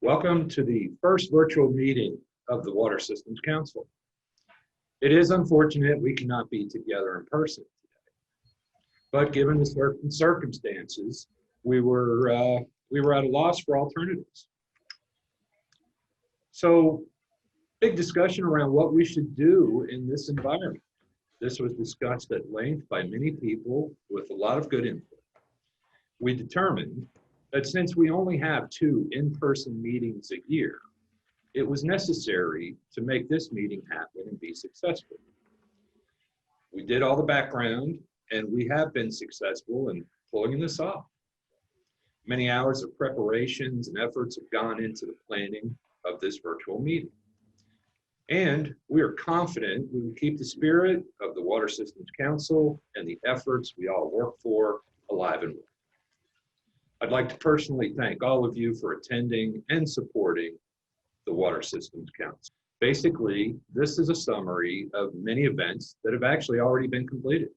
Welcome to the first virtual meeting of the Water Systems Council. It is unfortunate we cannot be together in person today, but given the certain circumstances, we were at a loss for alternatives. So, big discussion around what we should do in this environment. This was discussed at length by many people with a lot of good input. We determined that since we only have 2 in-person meetings a year, it was necessary to make this meeting happen and be successful. We did all the background, and we have been successful in pulling this off. Many hours of preparations and efforts have gone into the planning of this virtual meeting. And we are confident we will keep the spirit of the Water Systems Council and the efforts we all work for alive and well. I'd like to personally thank all of you for attending and supporting the Water Systems Council. Basically, this is a summary of many events that have actually already been completed.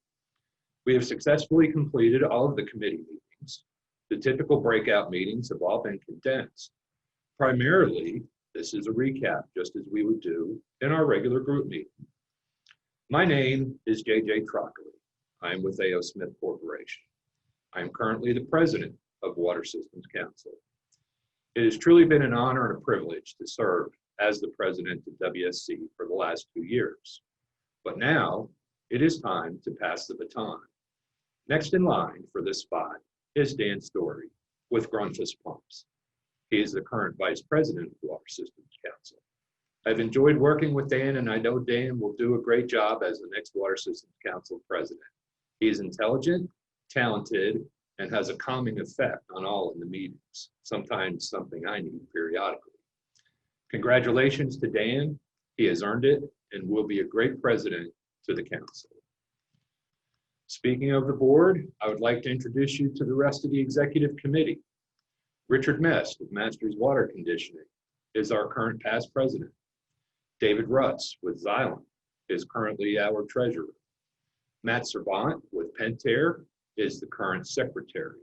We have successfully completed all of the committee meetings. The typical breakout meetings have all been condensed. Primarily, this is a recap, just as we would do in our regular group meeting. My name is J.J. Trockley. I am with A.O. Smith Corporation. I am currently the president of Water Systems Council. It has truly been an honor and a privilege to serve as the president of WSC for the last 2 years. But now it is time to pass the baton. Next in line for this spot is Dan Story with Grunfus Pumps. He is the current vice president of the Water Systems Council. I've enjoyed working with Dan, and I know Dan will do a great job as the next Water Systems Council president. He is intelligent, talented, and has a calming effect on all in the meetings, sometimes something I need periodically. Congratulations to Dan. He has earned it and will be a great president to the council. Speaking of the board, I would like to introduce you to the rest of the executive committee. Richard Mest of Masters Water Conditioning is our current past president. David Rutz with Xylem is currently our treasurer. Matt Servant with Pentair is the current secretary.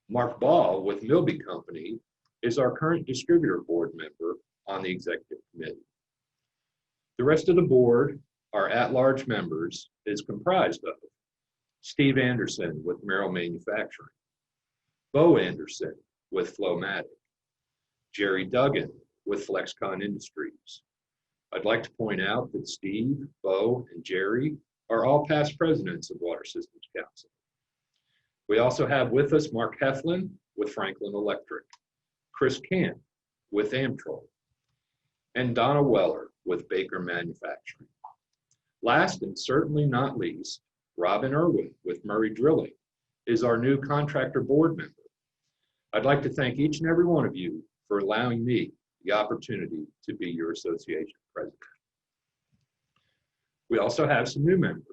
Mark Ball with Milby Company is our current distributor board member on the executive committee. The rest of the board, our at-large members, is comprised of Steve Anderson with Merrill Manufacturing, Bo Anderson with Flowmatic, Jerry Duggan with Flexcon Industries. I'd like to point out that Steve, Bo, and Jerry are all past presidents of Water Systems Council. We also have with us Mark Heflin with Franklin Electric, Chris Camp with Amtrol, and Donna Weller with Baker Manufacturing. Last and certainly not least, Robin Irwin with Murray Drilling is our new contractor board member. I'd like to thank each and every one of you for allowing me the opportunity to be your association president. We also have some new members.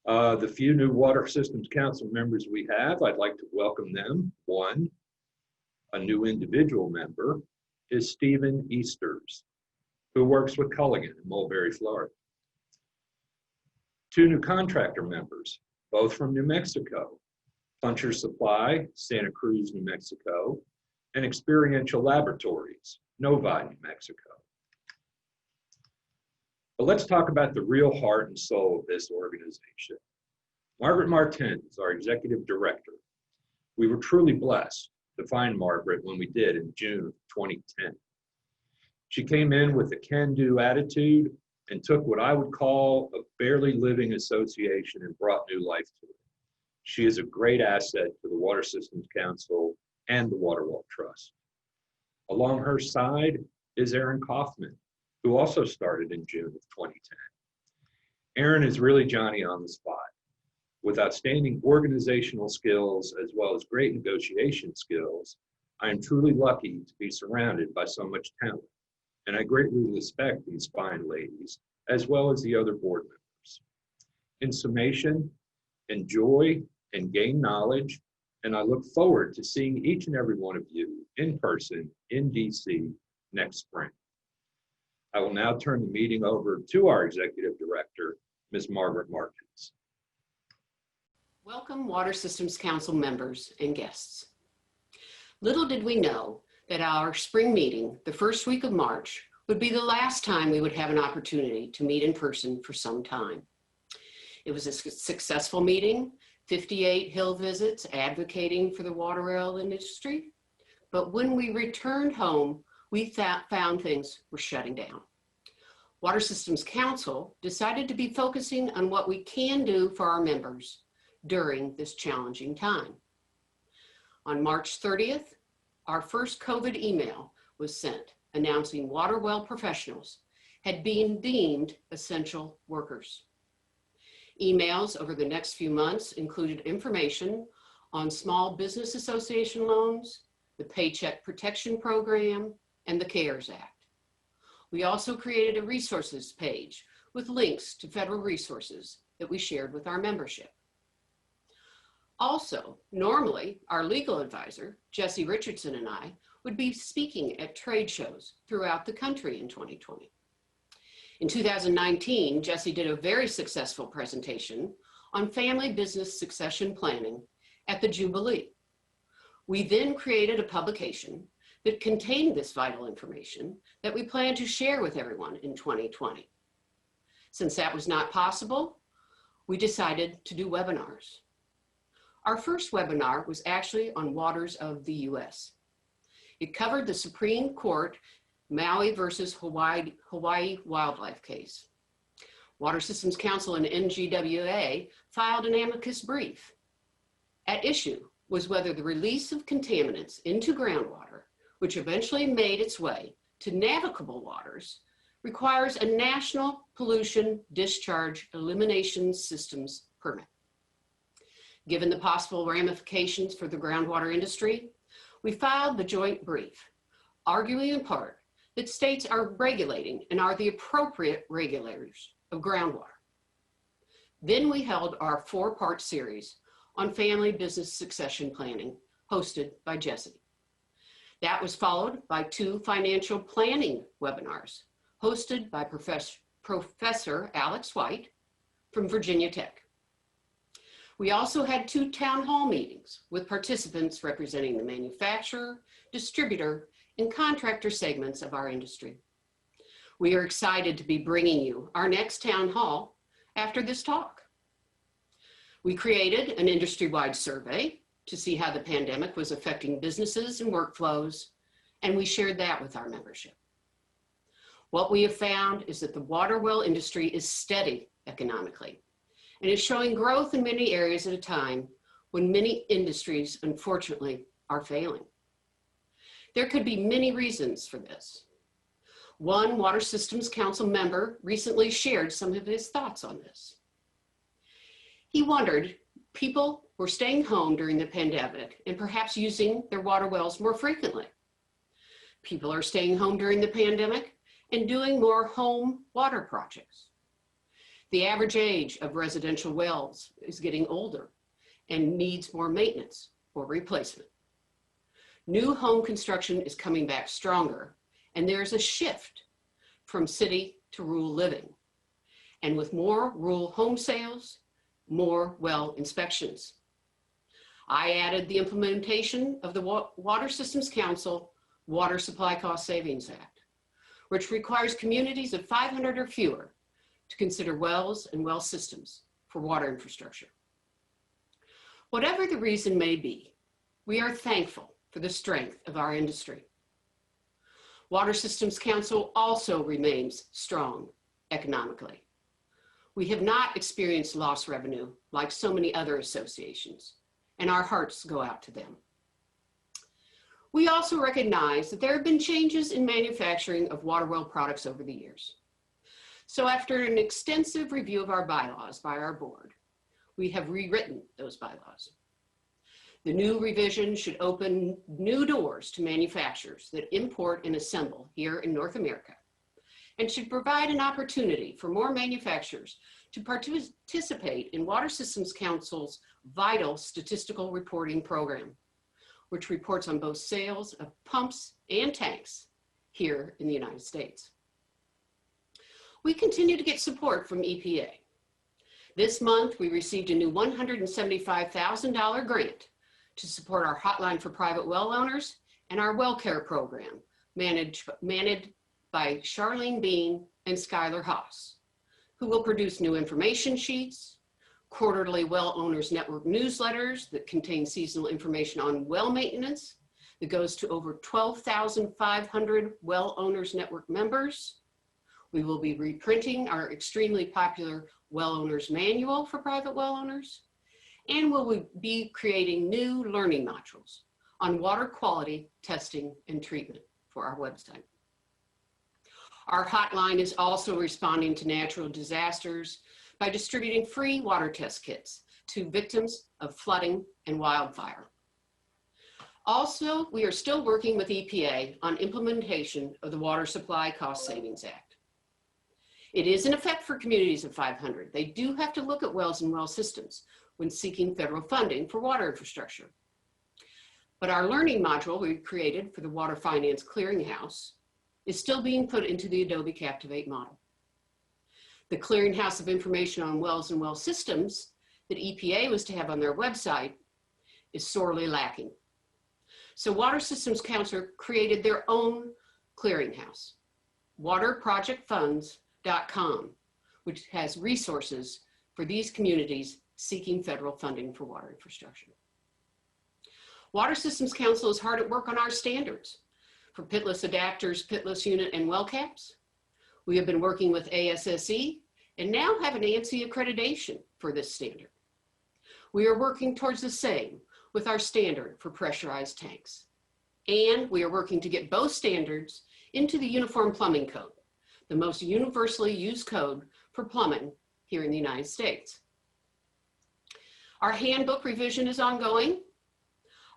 The few new Water Systems Council members we have, I'd like to welcome them. One, a new individual member, is Stephen Easters, who works with Culligan in Mulberry, Florida. 2 new contractor members, both from New Mexico, Puncher Supply, Santa Cruz, New Mexico, and Experiential Laboratories, Novi, New Mexico. But let's talk about the real heart and soul of this organization. Margaret Martens, our executive director. We were truly blessed to find Margaret when we did in June of 2010. She came in with a can-do attitude and took what I would call a barely living association and brought new life to it. She is a great asset to the Water Systems Council and the WaterWalk Trust. Along her side is Aaron Kaufman, who also started in June of 2010. Aaron is really Johnny on the spot. With outstanding organizational skills as well as great negotiation skills, I am truly lucky to be surrounded by so much talent, and I greatly respect these fine ladies as well as the other board members. In summation, enjoy and gain knowledge, and I look forward to seeing each and every one of you in person in DC next spring. I will now turn the meeting over to our Executive Director, Ms. Margaret Martens. Welcome, Water Systems Council members and guests. Little did we know that our spring meeting, the first week of March, would be the last time we would have an opportunity to meet in person for some time. It was a successful meeting, 58 Hill visits advocating for the water rail industry. But when we returned home, we found things were shutting down. Water Systems Council decided to be focusing on what we can do for our members during this challenging time. On March 30th, our first COVID email was sent announcing water well professionals had been deemed essential workers. Emails over the next few months included information on Small Business Association loans, the Paycheck Protection Program, and the CARES Act. We also created a resources page with links to federal resources that we shared with our membership. Also, normally, our legal advisor, Jesse Richardson, and I would be speaking at trade shows throughout the country in 2020. In 2019, Jesse did a very successful presentation on family business succession planning at the Jubilee. We then created a publication that contained this vital information that we plan to share with everyone in 2020. Since that was not possible, we decided to do webinars. Our first webinar was actually on waters of the US. It covered the Supreme Court Maui versus Hawaii wildlife case. Water Systems Council and NGWA filed an amicus brief. At issue was whether the release of contaminants into groundwater, which eventually made its way to navigable waters, requires a National Pollution Discharge Elimination Systems permit. Given the possible ramifications for the groundwater industry, we filed the joint brief, arguing in part that states are regulating and are the appropriate regulators of groundwater. Then we held our 4-part series on family business succession planning, hosted by Jesse. That was followed by 2 financial planning webinars, hosted by Professor Alex White from Virginia Tech. We also had 2 town hall meetings with participants representing the manufacturer, distributor, and contractor segments of our industry. We are excited to be bringing you our next town hall after this talk. We created an industry-wide survey to see how the pandemic was affecting businesses and workflows, and we shared that with our membership. What we have found is that the water well industry is steady economically and is showing growth in many areas at a time when many industries, unfortunately, are failing. There could be many reasons for this. One Water Systems Council member recently shared some of his thoughts on this. He wondered, people were staying home during the pandemic and perhaps using their water wells more frequently. People are staying home during the pandemic and doing more home water projects. The average age of residential wells is getting older and needs more maintenance or replacement. New home construction is coming back stronger, and there's a shift from city to rural living. And with more rural home sales, more well inspections. I added the implementation of the Water Systems Council Water Supply Cost Savings Act, which requires communities of 500 or fewer to consider wells and well systems for water infrastructure. Whatever the reason may be, we are thankful for the strength of our industry. Water Systems Council also remains strong economically. We have not experienced lost revenue like so many other associations, and our hearts go out to them. We also recognize that there have been changes in manufacturing of water well products over the years. So after an extensive review of our bylaws by our board, we have rewritten those bylaws. The new revision should open new doors to manufacturers that import and assemble here in North America, and should provide an opportunity for more manufacturers to participate in Water Systems Council's vital statistical reporting program, which reports on both sales of pumps and tanks here in the United States. We continue to get support from EPA. This month, we received a new $175,000 grant to support our hotline for private well owners and our well care program, managed by Charlene Bean and Skylar Haas, who will produce new information sheets, quarterly Well Owners Network newsletters that contain seasonal information on well maintenance that goes to over 12,500 Well Owners Network members. We will be reprinting our extremely popular Well Owners Manual for private well owners, and we'll be creating new learning modules on water quality testing and treatment for our website. Our hotline is also responding to natural disasters by distributing free water test kits to victims of flooding and wildfire. Also, we are still working with EPA on implementation of the Water Supply Cost Savings Act. It is in effect for communities of 500. They do have to look at wells and well systems when seeking federal funding for water infrastructure. But our learning module we created for the Water Finance Clearinghouse is still being put into the Adobe Captivate model. The Clearinghouse of Information on Wells and Well Systems that EPA was to have on their website is sorely lacking. So Water Systems Council created their own clearinghouse, waterprojectfunds.com, which has resources for these communities seeking federal funding for water infrastructure. Water Systems Council is hard at work on our standards for pitless adapters, pitless unit, and well caps. We have been working with ASSE and now have an ANSI accreditation for this standard. We are working towards the same with our standard for pressurized tanks. And we are working to get both standards into the Uniform Plumbing Code, the most universally used code for plumbing here in the United States. Our handbook revision is ongoing.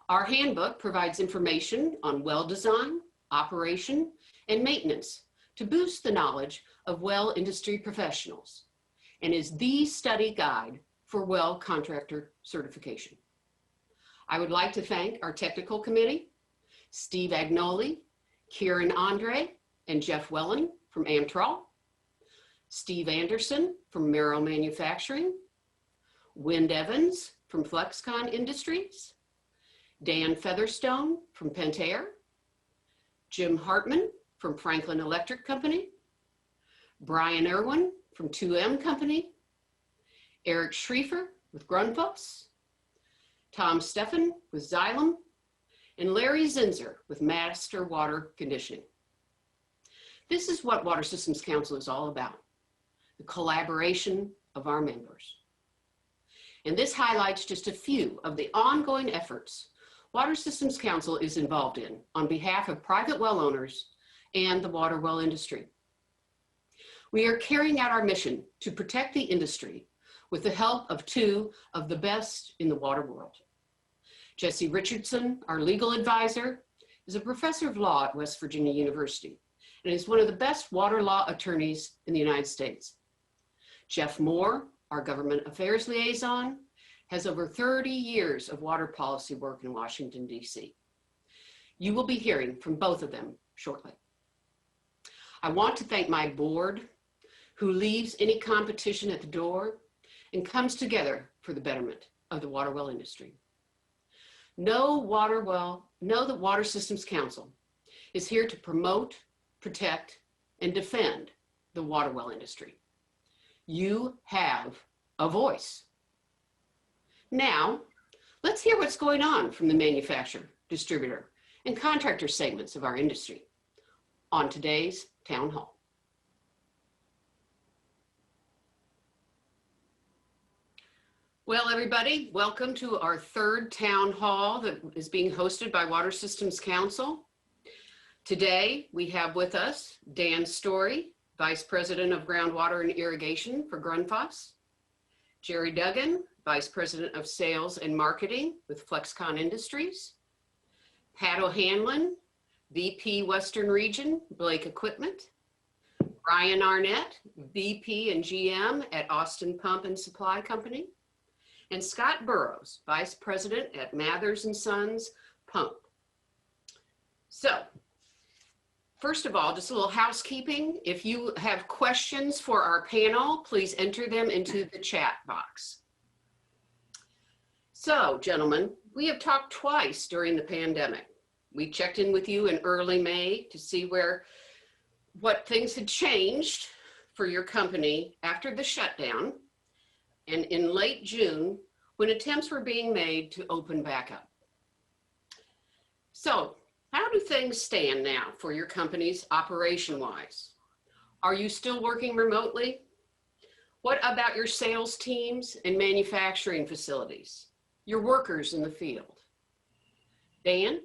Our handbook provides information on well design, operation, and maintenance to boost the knowledge of well industry professionals and is the study guide for well contractor certification. I would like to thank our technical committee, Steve Agnoli, Kieran Andre, and Jeff Wellen from Amtrol, Steve Anderson from Merrill Manufacturing, Wind Evans from Flexcon Industries, Dan Featherstone from Pentair, Jim Hartman from Franklin Electric Company, Brian Irwin from 2M Company, Eric Schriefer with Grundfos, Tom Steffen with Xylem, and Larry Zinzer with Master Water Conditioning. This is what Water Systems Council is all about, the collaboration of our members. And this highlights just a few of the ongoing efforts Water Systems Council is involved in on behalf of private well owners and the water well industry. We are carrying out our mission to protect the industry with the help of two of the best in the water world. Jesse Richardson, our legal advisor, is a professor of law at West Virginia University and is one of the best water law attorneys in the United States. Jeff Moore, our government affairs liaison, has over 30 years of water policy work in Washington, D.C. You will be hearing from both of them shortly. I want to thank my board, who leaves any competition at the door and comes together for the betterment of the water well industry. Know that Water Systems Council is here to promote, protect, and defend the water well industry. You have a voice. Now, let's hear what's going on from the manufacturer, distributor, and contractor segments of our industry on today's town hall. Well, everybody, welcome to our third town hall that is being hosted by Water Systems Council. Today, we have with us Dan Story, Vice President of Groundwater and Irrigation for Grundfos, Jerry Duggan, Vice President of Sales and Marketing with Flexcon Industries, Pat O'Hanlon, VP Western Region, Blake Equipment, Brian Arnett, VP and GM at Austin Pump and Supply Company, and Scott Burrows, Vice President at Mathers and Sons Pump. So, first of all, just a little housekeeping. If you have questions for our panel, please enter them into the chat box. So, gentlemen, we have talked twice during the pandemic. We checked in with you in early May to see what things had changed for your company after the shutdown, and in late June, when attempts were being made to open back up. So, how do things stand now for your companies operation-wise? Are you still working remotely? What about your sales teams and manufacturing facilities, your workers in the field? Dan?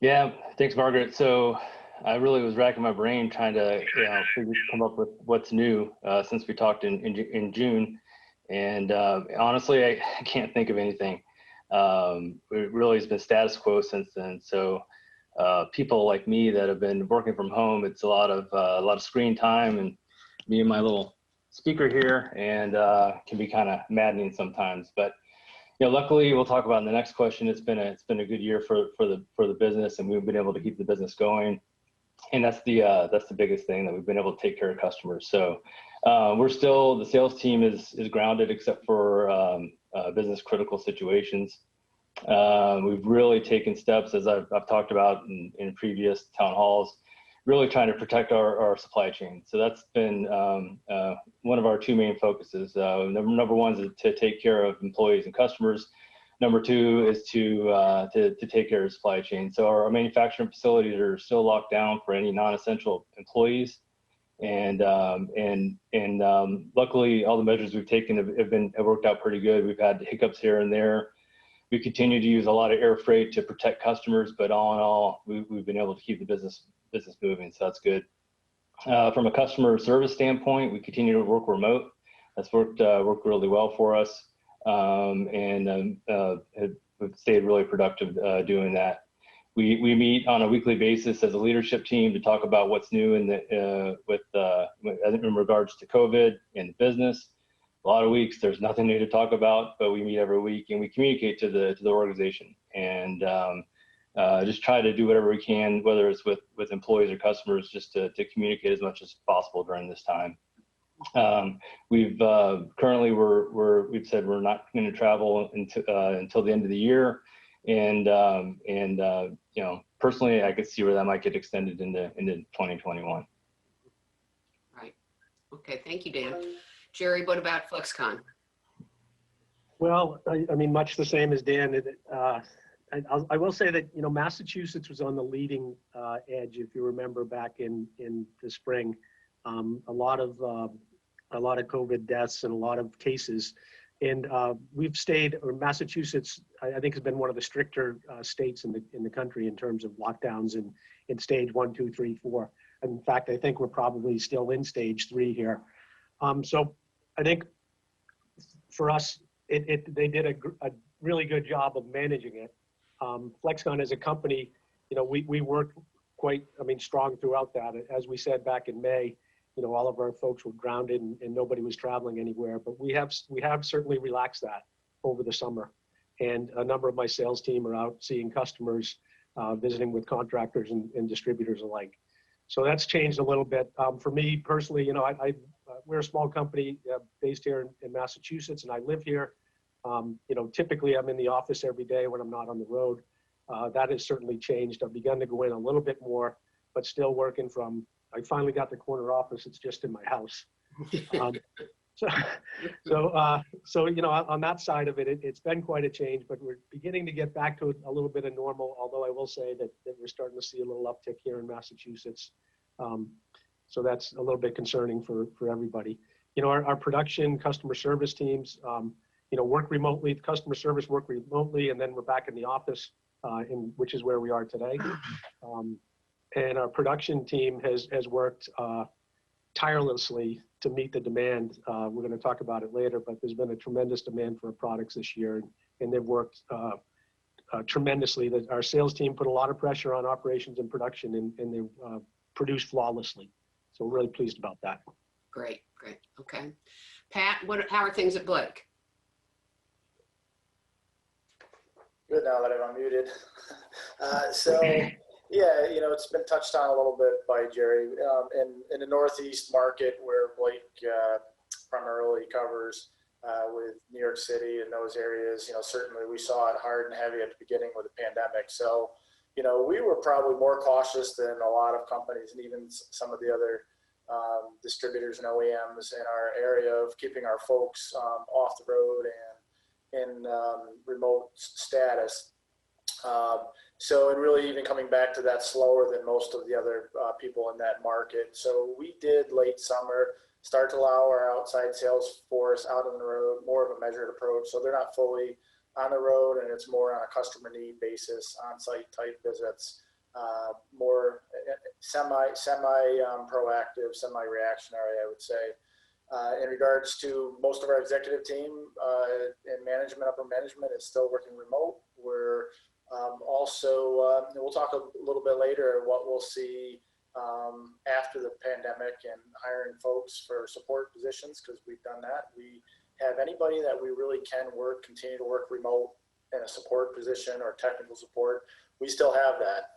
Yeah, thanks, Margaret. So I really was racking my brain trying to come up with what's new since we talked in June. And honestly, I can't think of anything. It really has been status quo since then. So people like me that have been working from home, it's a lot of screen time and me and my little speaker here, and can be kind of maddening sometimes. But luckily, we'll talk about in the next question. It's been a good year for the business, and we've been able to keep the business going. And that's the biggest thing, that we've been able to take care of customers. So the sales team is grounded except for business critical situations. We've really taken steps, as I've talked about in previous town halls, really trying to protect our supply chain. So that's been one of our two main focuses. Number one is to take care of employees and customers. Number two is to take care of supply chain. So our manufacturing facilities are still locked down for any non-essential employees. And luckily, all the measures we've taken have worked out pretty good. We've had hiccups here and there. We continue to use a lot of air freight to protect customers, but all in all, we've been able to keep the business moving, so that's good. From a customer service standpoint, we continue to work remote. That's worked really well for us, and we've stayed really productive doing that. We meet on a weekly basis as a leadership team to talk about what's new in regards to COVID and the business. A lot of weeks there's nothing new to talk about, but we meet every week and we communicate to the organization, and just try to do whatever we can, whether it's with employees or customers, just to communicate as much as possible during this time. We've currently we've said we're not going to travel until the end of the year, and personally, I could see where that might get extended into 2021. Right. Okay. Thank you, Dan. Jerry, what about FlexCon? Well, I mean, much the same as Dan. I will say that, Massachusetts was on the leading edge. If you remember back in the spring, a lot of COVID deaths and a lot of cases, and Massachusetts, I think, has been one of the stricter states in the country in terms of lockdowns in stage 1, 2, 3, 4. In fact, I think we're probably still in stage 3 here. So I think for us, they did a really good job of managing it. FlexCon as a company, we worked quite, strong throughout that. As we said back in May, all of our folks were grounded and nobody was traveling anywhere. But we have certainly relaxed that over the summer, and a number of my sales team are out seeing customers, visiting with contractors and distributors alike. So that's changed a little bit. For me personally, we're a small company based here in Massachusetts, and I live here. Typically I'm in the office every day when I'm not on the road. That has certainly changed. I've begun to go in a little bit more, but still working I finally got the corner office. It's just in my house. So on that side of it, it's been quite a change, but we're beginning to get back to a little bit of normal, although I will say that we're starting to see a little uptick here in Massachusetts. So that's a little bit concerning for everybody. Our production, customer service teams, work remotely, customer service work remotely, and then we're back in the office, which is where we are today. And our production team has worked tirelessly to meet the demand. We're going to talk about it later, but there's been a tremendous demand for our products this year, and they've worked tremendously. Our sales team put a lot of pressure on operations and production, and they produced flawlessly. So we're really pleased about that. Great. Okay. Pat, how are things at Blake? Good, now that I'm unmuted. Yeah, it's been touched on a little bit by Jerry. In the Northeast market, where Blake primarily covers, with New York City and those areas. Certainly we saw it hard and heavy at the beginning with the pandemic. So, we were probably more cautious than a lot of companies and even some of the other distributors and OEMs in our area of keeping our folks off the road and in remote status. And really even coming back to that slower than most of the other people in that market. So we did late summer start to allow our outside sales force out on the road, more of a measured approach. So they're not fully on the road, and it's more on a customer need basis, on-site type visits, more semi-proactive, semi-reactionary, I would say. In regards to most of our executive team and management, upper management is still working remote. We're also, we'll talk a little bit later what we'll see after the pandemic and hiring folks for support positions, because we've done that. We have anybody that we really can continue to work remote in a support position or technical support. We still have that.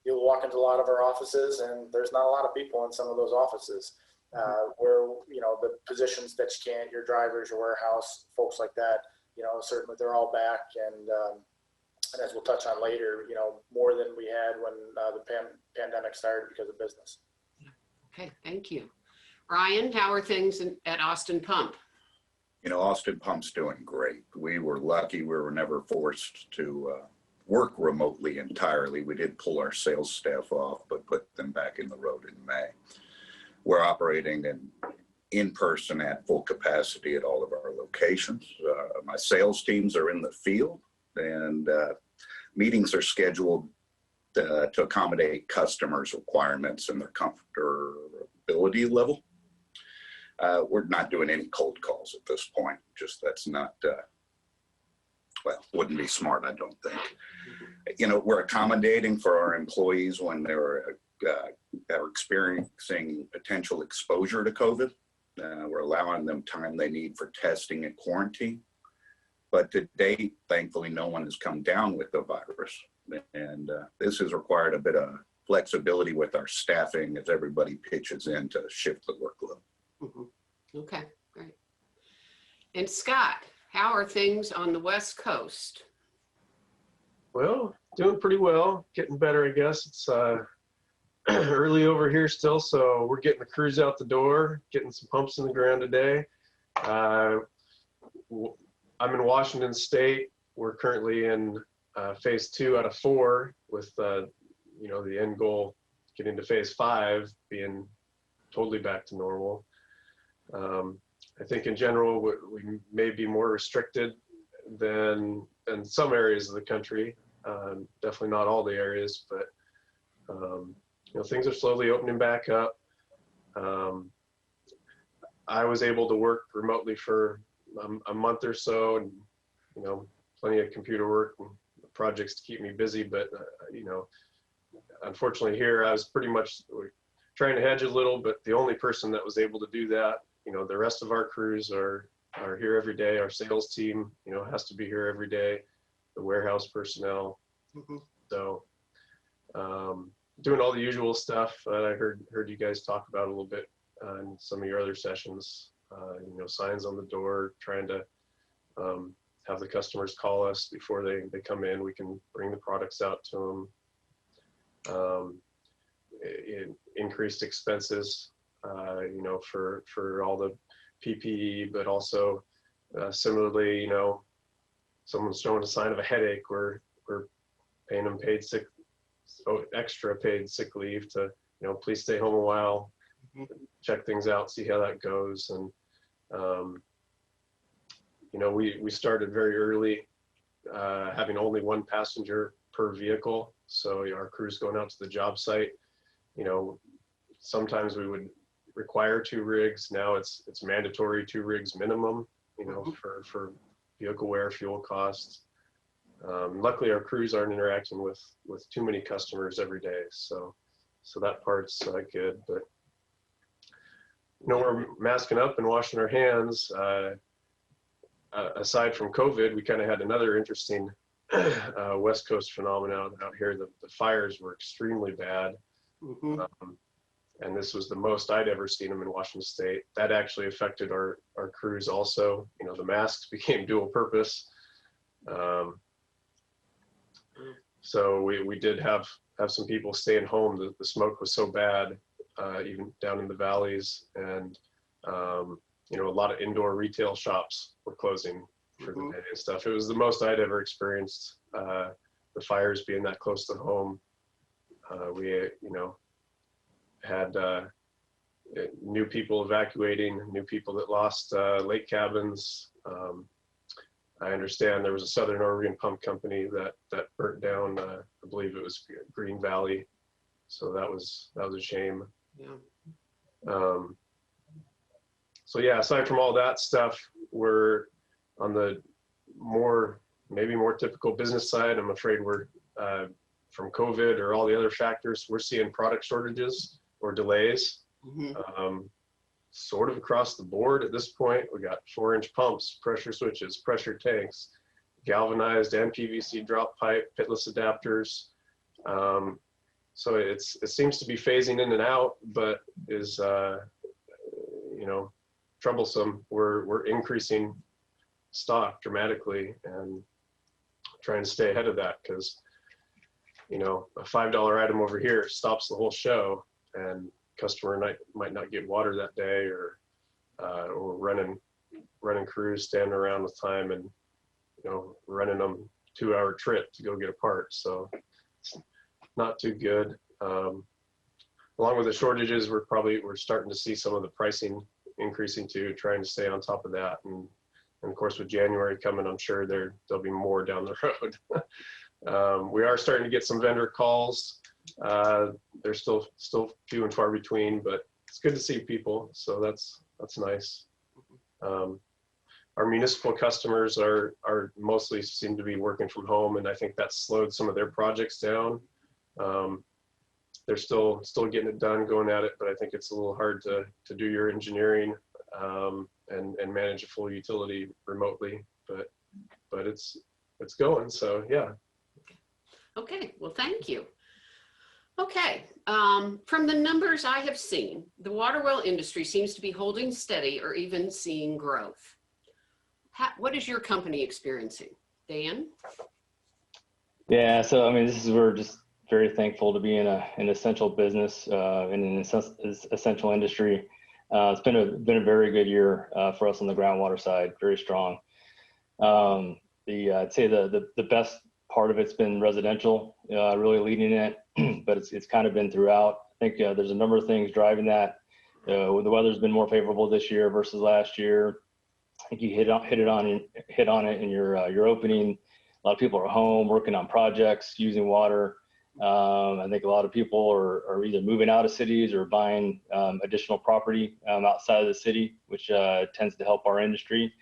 You'll walk into a lot of our offices and there's not a lot of people in some of those offices where, the positions that you can't, your drivers, your warehouse, folks like that, certainly they're all back. And as we'll touch on later, more than we had when the pandemic started because of business. Okay, thank you. Ryan, how are things at Austin Pump? Austin Pump's doing great. We were lucky we were never forced to work remotely entirely. We did pull our sales staff off, but put them back in the road in May. We're operating in person at full capacity at all of our locations. My sales teams are in the field, and meetings are scheduled to accommodate customers' requirements and their comfortability level. We're not doing any cold calls at this point. Just that's not, wouldn't be smart, I don't think. We're accommodating for our employees when they're experiencing potential exposure to COVID. We're allowing them time they need for testing and quarantine. But to date, thankfully, no one has come down with the virus. And this has required a bit of flexibility with our staffing as everybody pitches in to shift the workload. Mm-hmm. Okay, great. And Scott, how are things on the West Coast? Well, doing pretty well, getting better, I guess. It's early over here still, so we're getting the crews out the door, getting some pumps in the ground today. I'm in Washington State. We're currently in phase 2 out of 4 with, the end goal, getting to phase 5, being totally back to normal. I think in general, we may be more restricted than in some areas of the country. Definitely not all the areas, but things are slowly opening back up. I was able to work remotely for a month or so, and plenty of computer work and projects to keep me busy. But unfortunately here, I was pretty much trying to hedge a little, but the only person that was able to do that. The rest of our crews are here every day. Our sales team, has to be here every day. The warehouse personnel. Mm-hmm. So, doing all the usual stuff that I heard you guys talk about a little bit in some of your other sessions. Signs on the door, trying to have the customers call us before they come in. We can bring the products out to them. Increased expenses. For all the PPE, but also similarly, someone's showing a sign of a headache, we're paying them extra paid sick leave to, please stay home a while, check things out, see how that goes. And, we started very early, having only one passenger per vehicle. So our crews going out to the job site, sometimes we would require 2 rigs. Now it's mandatory 2 rigs minimum, for vehicle wear, fuel costs. Luckily our crews aren't interacting with too many customers every day. So that part's good, but we're masking up and washing our hands. Aside from COVID, we kind of had another interesting West Coast phenomenon out here. The fires were extremely bad. Mm-hmm. and this was the most I'd ever seen them in Washington State. That actually affected our crews also. You know, the masks became dual purpose. So we did have some people staying home. The smoke was so bad, even down in the valleys, and you know, a lot of indoor retail shops were closing for the day and stuff. It was the most I'd ever experienced. The fires being that close to home. We, you know, had new people evacuating, new people that lost lake cabins. I understand there was a Southern Oregon pump company that burnt down. I believe it was Green Valley, so that was a shame. Yeah. So yeah, aside from all that stuff, we're on the maybe more typical business side. I'm afraid we're from COVID or all the other factors, we're seeing product shortages or delays. Sort of across the board at this point. We got 4-inch pumps, pressure switches, pressure tanks, galvanized and PVC drop pipe, pitless adapters. So it seems to be phasing in and out, but is you know, troublesome. We're increasing stock dramatically and trying to stay ahead of that, because you know, a $5 item over here stops the whole show, and customer might not get water that day, or running crews standing around with time, and you know, running them 2-hour trip to go get a part. So it's not too good. Along with the shortages, we're starting to see some of the pricing increasing too, trying to stay on top of that. And of course, with January coming, I'm sure there'll be more down the road. We are starting to get some vendor calls. They're still few and far between, but it's good to see people. So that's nice. Our municipal customers are mostly seem to be working from home, and I think that's slowed some of their projects down. They're still getting it done, going at it, but I think it's a little hard to do your engineering and manage a full utility remotely. But it's going. So yeah. Okay. Well, thank you. Okay. From the numbers I have seen, the water well industry seems to be holding steady or even seeing growth. What is your company experiencing, Dan? Yeah, so I mean, we're just very thankful to be in an essential business, in an essential industry. It's been a very good year for us on the groundwater side, very strong. I'd say the best part of it's been residential, really leading it, but it's kind of been throughout. I think there's a number of things driving that. The weather's been more favorable this year versus last year. I think you hit on it in your opening. A lot of people are home working on projects, using water. I think a lot of people are either moving out of cities or buying additional property outside of the city, which tends to help our industry.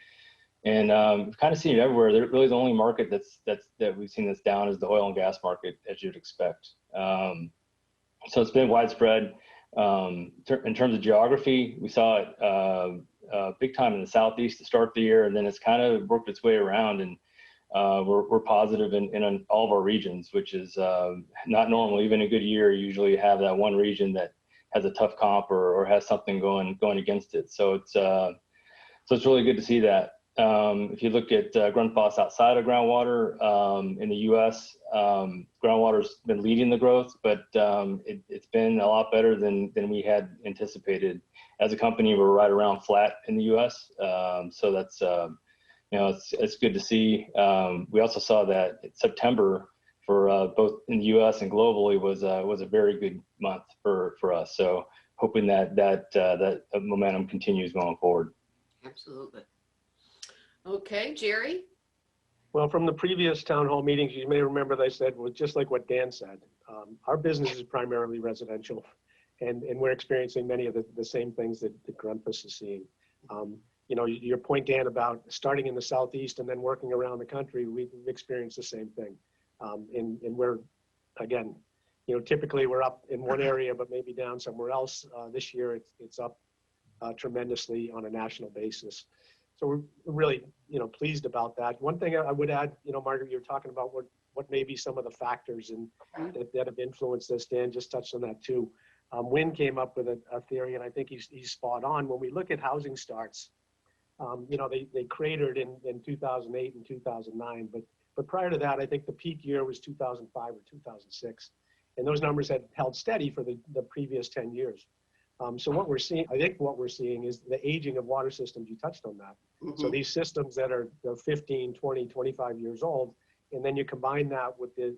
And we've kind of seen it everywhere. Really, the only market that we've seen that's down is the oil and gas market, as you'd expect. So it's been widespread. In terms of geography, we saw it big time in the Southeast to start the year, and then it's kind of worked its way around, and we're positive in all of our regions, which is not normal. Even a good year, you usually have that one region that has a tough comp or has something going against it. So it's really good to see that. If you look at Grundfos outside of groundwater in the U.S., groundwater's been leading the growth, but it's been a lot better than we had anticipated. As a company, we're right around flat in the U.S., so that's it's good to see. We also saw that September for both in the U.S. and globally was a very good month for us. So hoping that momentum continues going forward. Absolutely. Okay, Jerry? Well, from the previous town hall meetings, you may remember that I said, well, just like what Dan said, our business is primarily residential, and we're experiencing many of the same things that Grundfos is seeing. Your point, Dan, about starting in the Southeast and then working around the country, we've experienced the same thing. And we're, again, typically we're up in one area, but maybe down somewhere else. This year, it's up tremendously on a national basis. So we're really, pleased about that. One thing I would add, Margaret, you were talking about what may be some of the factors that have influenced this. Dan just touched on that too. Wynn came up with a theory, and I think he's spot on. When we look at housing starts, you know, they cratered in 2008 and 2009, but prior to that, I think the peak year was 2005 or 2006. And those numbers had held steady for the previous 10 years. So what we're seeing, I think what we're seeing is the aging of water systems. You touched on that. Mm-hmm. So these systems that are 15, 20, 25 years old, and then you combine that with the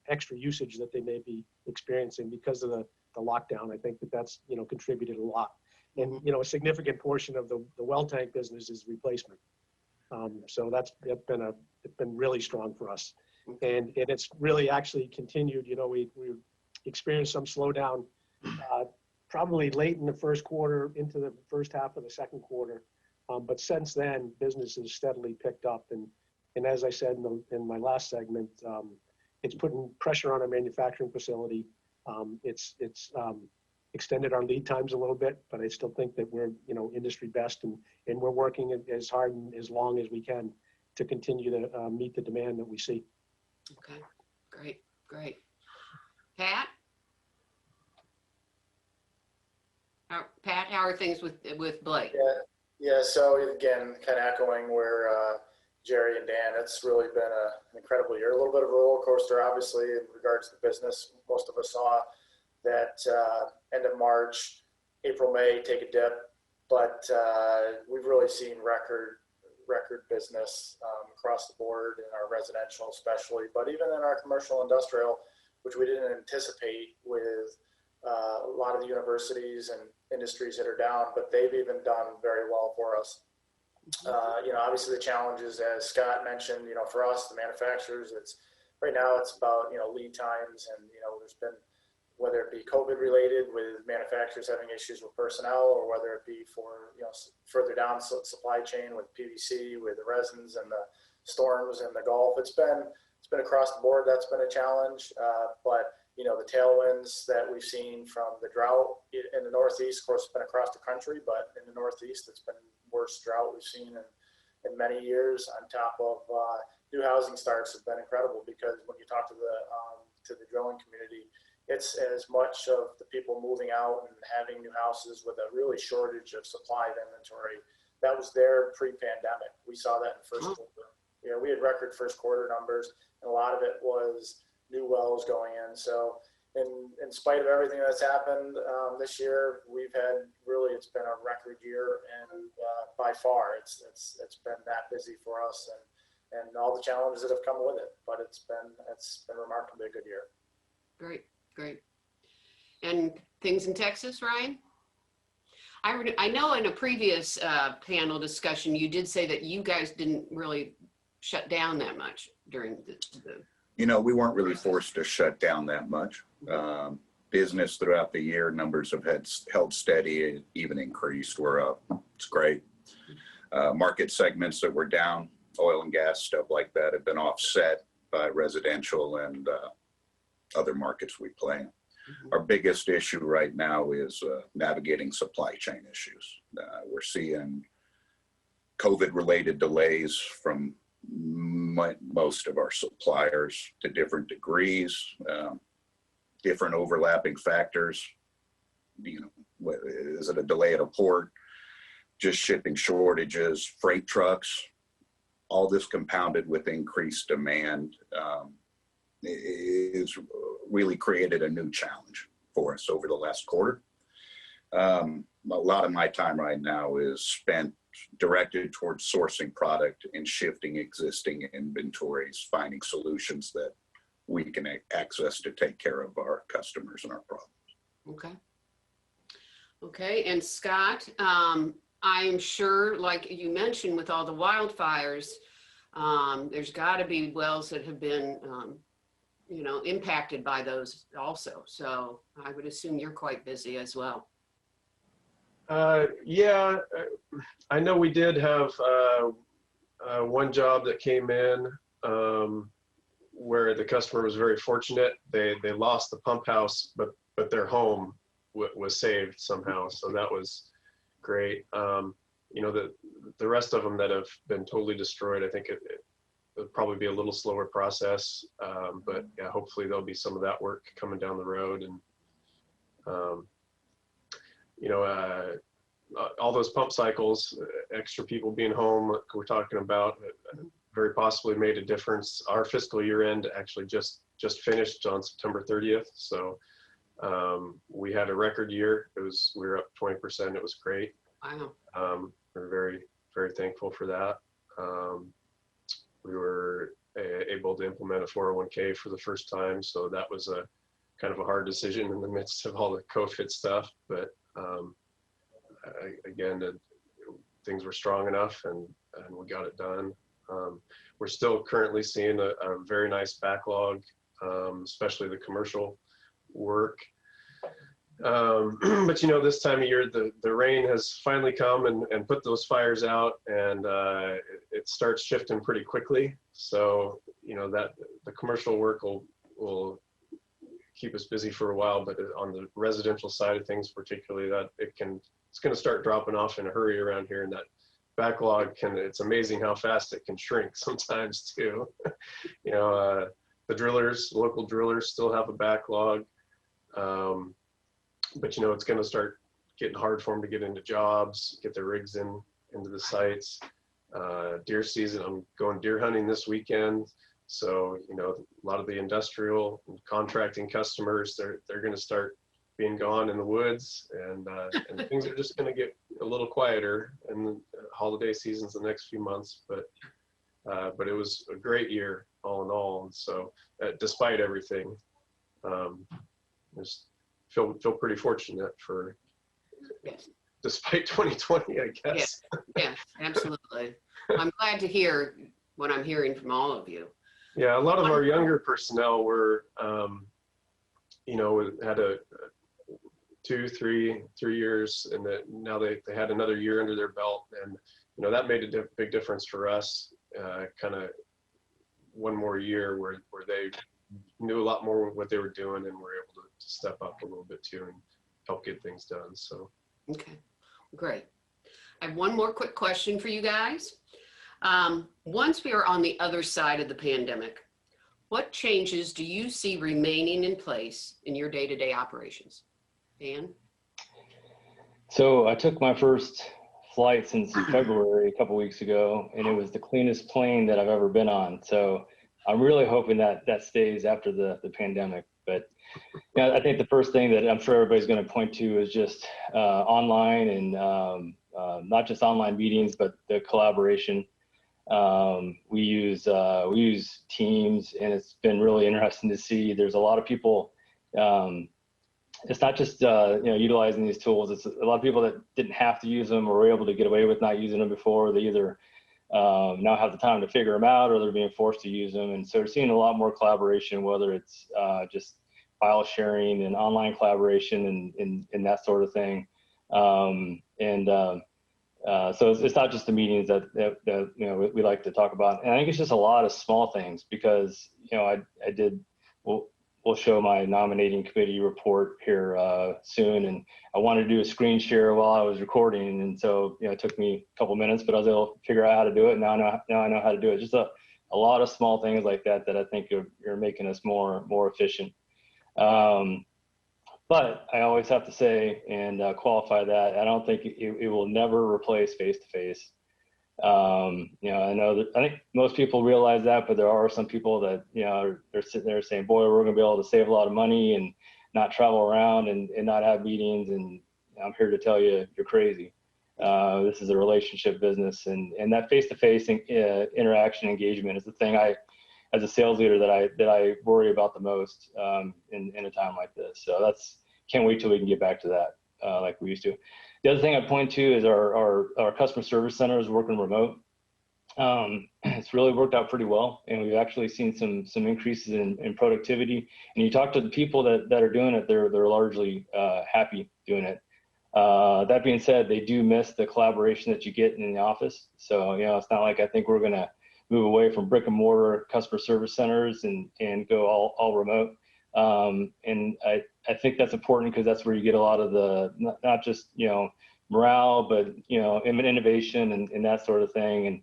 extra usage that they may be experiencing because of the lockdown. I think that's, you know, contributed a lot. And, you know, a significant portion of the well tank business is replacement. So that's been really strong for us. And it's really actually continued. You know, we experienced some slowdown probably late in the first quarter into the first half of the second quarter. But since then, business has steadily picked up. And as I said in my last segment, it's putting pressure on our manufacturing facility. It's extended our lead times a little bit, but I still think that we're, you know, industry best, and we're working as hard and as long as we can to continue to meet the demand that we see. Okay, great. Pat? Pat, how are things with Blake? Yeah. So again, kind of echoing where Jerry and Dan, it's really been an incredible year. A little bit of a roller coaster, obviously, in regards to the business. Most of us saw that end of March, April, May take a dip, but we've really seen record business across the board in our residential especially, but even in our commercial industrial, which we didn't anticipate with a lot of the universities and industries that are down, but they've even done very well for us. You know, obviously the challenges, as Scott mentioned, you know, for us, the manufacturers, right now it's about, you know, lead times, and, you know, there's been, whether it be COVID related with manufacturers having issues with personnel, or whether it be for, you know, further down supply chain with PVC, with the resins and the storms and the Gulf. It's been across the board. That's been a challenge. But, you know, the tailwinds that we've seen from the drought in the Northeast, of course, it's been across the country, but in the Northeast, it's been the worst drought we've seen in many years, on top of new housing starts have been incredible, because when you talk to the drilling community, it's as much of the people moving out and having new houses with a really shortage of supply of inventory. That was there pre-pandemic. We saw that in first quarter. You know, we had record first quarter numbers, and a lot of it was new wells going in. So in spite of everything that's happened this year, it's been a record year, and by far it's been that busy for us, and all the challenges that have come with it. But it's been remarkably a good year. Great. And things in Texas, Ryan? I know in a previous panel discussion, you did say that you guys didn't really shut down that much during the You know, we weren't really forced to shut down that much. Business throughout the year, numbers have held steady, even increased. We're up. It's great. Market segments that were down, oil and gas, stuff like that, have been offset by residential and other markets we play in. Our biggest issue right now is navigating supply chain issues. We're seeing COVID-related delays from most of our suppliers to different degrees, different overlapping factors. You know, is it a delay at a port, just shipping shortages, freight trucks? All this compounded with increased demand is really created a new challenge for us over the last quarter. A lot of my time right now is spent directed towards sourcing product and shifting existing inventories, finding solutions that we can access to take care of our customers and our problems. Okay. And Scott, I'm sure, like you mentioned, with all the wildfires, there's got to be wells that have been you know, impacted by those also. So I would assume you're quite busy as well. Yeah, I know we did have one job that came in where the customer was very fortunate. They lost the pump house, but their home was saved somehow. So that was great. You know, the rest of them that have been totally destroyed, I think it'll probably be a little slower process. But yeah, hopefully there'll be some of that work coming down the road. And You know, all those pump cycles, extra people being home, we're talking about, very possibly made a difference. Our fiscal year end actually just finished on September 30th. So we had a record year. We were up 20%. It was great. Wow. We're very, very thankful for that. We were able to implement a 401k for the first time. So that was a kind of a hard decision in the midst of all the COVID stuff. But again, things were strong enough and we got it done. We're still currently seeing a very nice backlog, especially the commercial work. But you know, this time of year, the rain has finally come and put those fires out, and it starts shifting pretty quickly. So, you know, that the commercial work will keep us busy for a while, but on the residential side of things, particularly, that it's going to start dropping off in a hurry around here, and that backlog it's amazing how fast it can shrink sometimes too. You know, the local drillers still have a backlog. But you know, it's going to start getting hard for them to get into jobs, get their rigs into the sites. Deer season, I'm going deer hunting this weekend. So, you know, a lot of the industrial and contracting customers, they're going to start being gone in the woods, and things are just going to get a little quieter in the holiday seasons the next few months. But it was a great year all in all. And so despite everything, just feel pretty fortunate for, Yes. despite 2020, I guess. Yeah, absolutely. I'm glad to hear what I'm hearing from all of you. Yeah, a lot of our younger personnel were, you know, had a 2-3 years, and now they had another year under their belt, and you know, that made a big difference for us. Kind of one more year where they knew a lot more what they were doing and were able to step up a little bit too and help get things done. So Okay, great. I have one more quick question for you guys. Once we are on the other side of the pandemic, what changes do you see remaining in place in your day-to-day operations? Dan? So I took my first flight since February, a couple weeks ago, and it was the cleanest plane that I've ever been on. So I'm really hoping that stays after the pandemic. But yeah, I think the first thing that I'm sure everybody's going to point to is just online, and not just online meetings, but the collaboration. We use Teams, and it's been really interesting to see. There's a lot of people. It's not just you know, utilizing these tools. It's a lot of people that didn't have to use them or were able to get away with not using them before. They either now have the time to figure them out, or they're being forced to use them. And so we're seeing a lot more collaboration, whether it's just file sharing and online collaboration and that sort of thing. So it's not just the meetings that you know, we like to talk about. And I think it's just a lot of small things, because you know, we'll show my nominating committee report here soon, and I wanted to do a screen share while I was recording, and so you know, it took me a couple minutes, but I was able to figure out how to do it. Now I know how to do it. Just a lot of small things like that I think are making us more efficient. But I always have to say and qualify that I don't think it will never replace face-to-face. You know, I think most people realize that, but there are some people that, you know, they're sitting there saying, boy, we're going to be able to save a lot of money and not travel around and not have meetings. And I'm here to tell you, you're crazy. This is a relationship business, and that face-to-face interaction engagement is the thing as a sales leader that I worry about the most in a time like this. So can't wait till we can get back to that like we used to. The other thing I point to is our customer service center is working remote. It's really worked out pretty well, and we've actually seen some increases in productivity. And you talk to the people that are doing it, they're largely happy doing it. That being said, they do miss the collaboration that you get in the office. So you know, it's not like I think we're going to move away from brick and mortar customer service centers and go all remote. And I think that's important, because that's where you get a lot of the, not just, you know, morale, but, you know, innovation and that sort of thing. And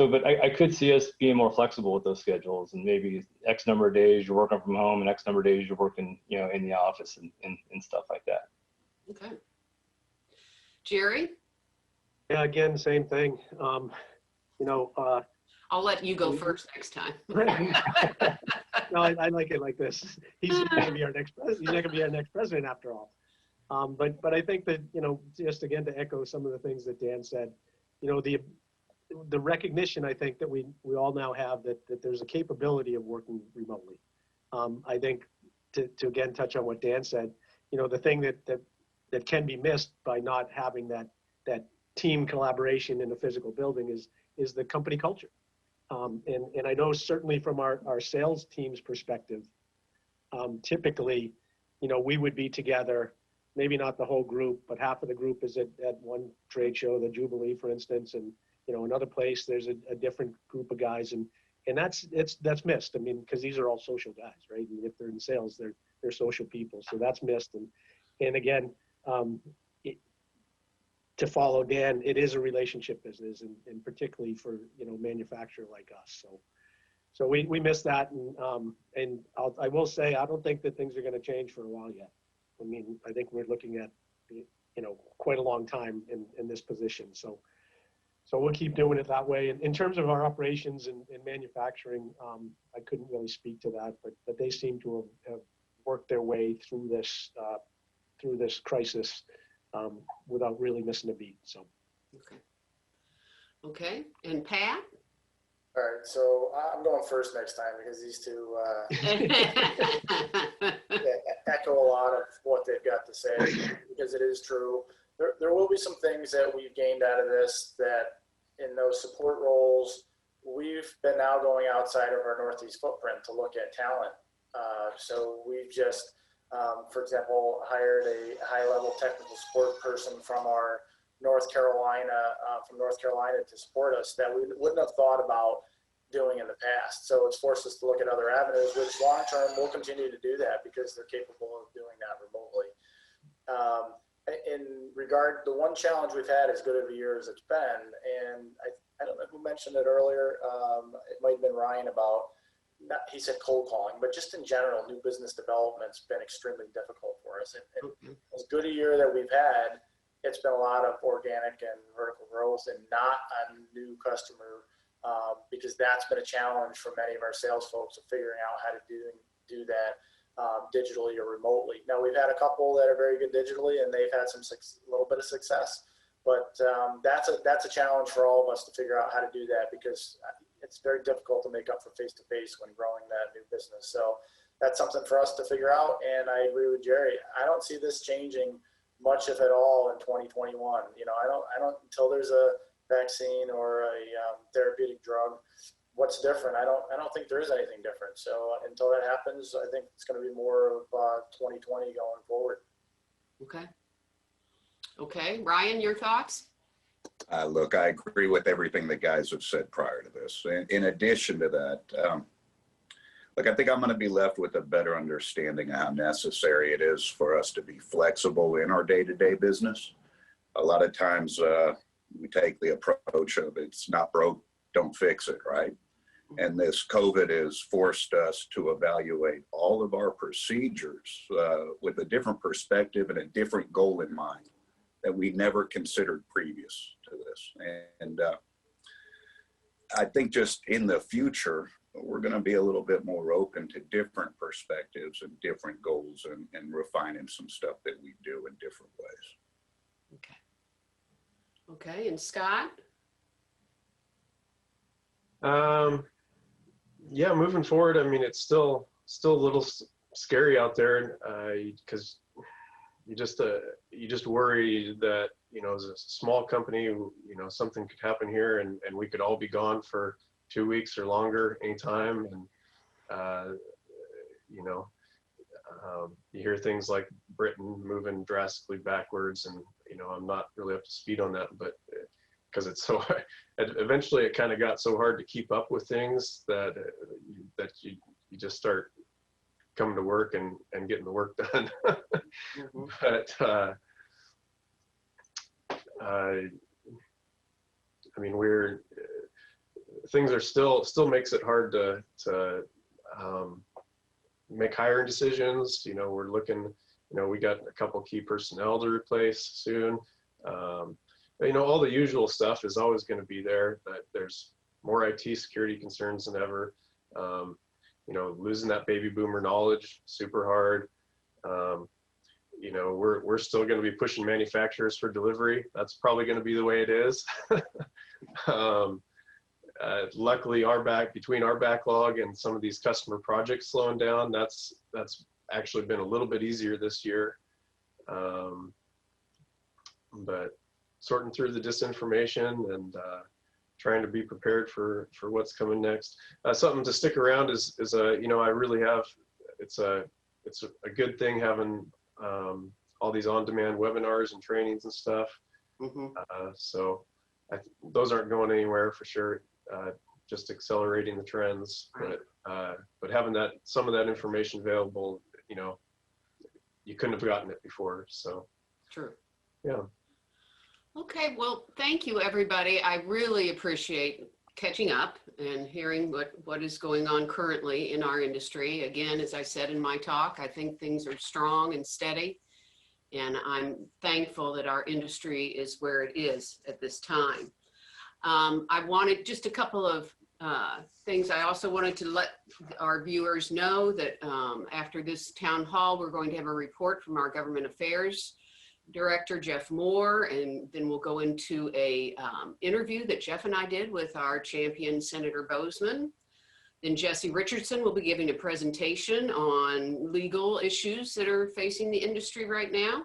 but I could see us being more flexible with those schedules, and maybe X number of days you're working from home and X number of days you're working, in the office and stuff like that. Okay. Jerry, Yeah, again, same thing. I'll let you go first next time. No, I like it like this. He's not going to be our next president. He's not going to be our next president after all. But I think that, just again to echo some of the things that Dan said, the recognition I think that we all now have that there's a capability of working remotely. I think to again touch on what Dan said, the thing that can be missed by not having that team collaboration in a physical building is the company culture. And I know certainly from our sales team's perspective, typically, we would be together, maybe not the whole group, but half of the group is at one trade show, the Jubilee, for instance, and another place there's a different group of guys, and that's missed. I mean, because these are all social guys, right? And if they're in sales, they're social people, so that's missed. And again, to follow Dan, it is a relationship business, and particularly for a manufacturer like us. So we miss that, and I will say I don't think that things are going to change for a while yet. I mean, I think we're looking at quite a long time in this position. So we'll keep doing it that way. And in terms of our operations and manufacturing, I couldn't really speak to that, but they seem to have worked their way through this crisis without really missing a beat. So. Okay. And Pat? All right, so I'm going first next time because these two echo a lot of what they've got to say, because it is true. There will be some things that we've gained out of this, that in those support roles, we've been now going outside of our Northeast footprint to look at talent. So we've just, for example, hired a high-level technical support person from our North Carolina to support us that we wouldn't have thought about doing in the past. So it's forced us to look at other avenues, which long-term we'll continue to do that because they're capable of doing that remotely. In regard, the one challenge we've had as good of a year as it's been, and I don't know who mentioned it earlier, it might have been Ryan he said cold calling, but just in general, new business development's been extremely difficult for us. And as good a year that we've had, it's been a lot of organic and vertical growth and not on new customer, because that's been a challenge for many of our sales folks of figuring out how to do that digitally or remotely. Now we've had a couple that are very good digitally, and they've had a little bit of success, but that's a challenge for all of us to figure out how to do that, because it's very difficult to make up for face-to-face when growing that new business. So that's something for us to figure out. And I agree with Jerry. I don't see this changing much, if at all, in 2021. I don't until there's a vaccine or a therapeutic drug. What's different? I don't think there is anything different. So until that happens, I think it's going to be more of 2020 going forward. Okay, Ryan, your thoughts? Look, I agree with everything the guys have said prior to this. In addition to that, look, I think I'm going to be left with a better understanding of how necessary it is for us to be flexible in our day-to-day business. A lot of times we take the approach of it's not broke, don't fix it, right? And this COVID has forced us to evaluate all of our procedures with a different perspective and a different goal in mind that we never considered previous to this. And I think just in the future, we're going to be a little bit more open to different perspectives and different goals, and refining some stuff that we do in different ways. Okay, and Scott? Yeah, moving forward, I mean, it's still a little scary out there, because you just worry that, as a small company, something could happen here and we could all be gone for 2 weeks or longer anytime. And, you hear things like Britain moving drastically backwards, and, I'm not really up to speed on that, but because it's so hard. Eventually it kind of got so hard to keep up with things that you just start coming to work and getting the work done. But I mean, things are still makes it hard to make hiring decisions. You know, we're looking, you know, we got a couple key personnel to replace soon. You know, all the usual stuff is always going to be there, but there's more IT security concerns than ever. You know, losing that baby boomer knowledge, super hard. You know, we're still going to be pushing manufacturers for delivery. That's probably going to be the way it is. Luckily, between our backlog and some of these customer projects slowing down, that's actually been a little bit easier this year. But sorting through the disinformation and trying to be prepared for what's coming next. Something to stick around is you know, I really have, it's a good thing having all these on-demand webinars and trainings and stuff. So those aren't going anywhere for sure. Just accelerating the trends, but having some of that information available, you know, you couldn't have gotten it before. So True. Yeah. Okay, well, thank you, everybody. I really appreciate catching up and hearing what is going on currently in our industry. Again, as I said in my talk, I think things are strong and steady, and I'm thankful that our industry is where it is at this time. I wanted just a couple of things. I also wanted to let our viewers know that after this town hall, we're going to have a report from our government affairs director, Jeff Moore, and then we'll go into a interview that Jeff and I did with our champion, Senator Boozman. Then Jesse Richardson will be giving a presentation on legal issues that are facing the industry right now.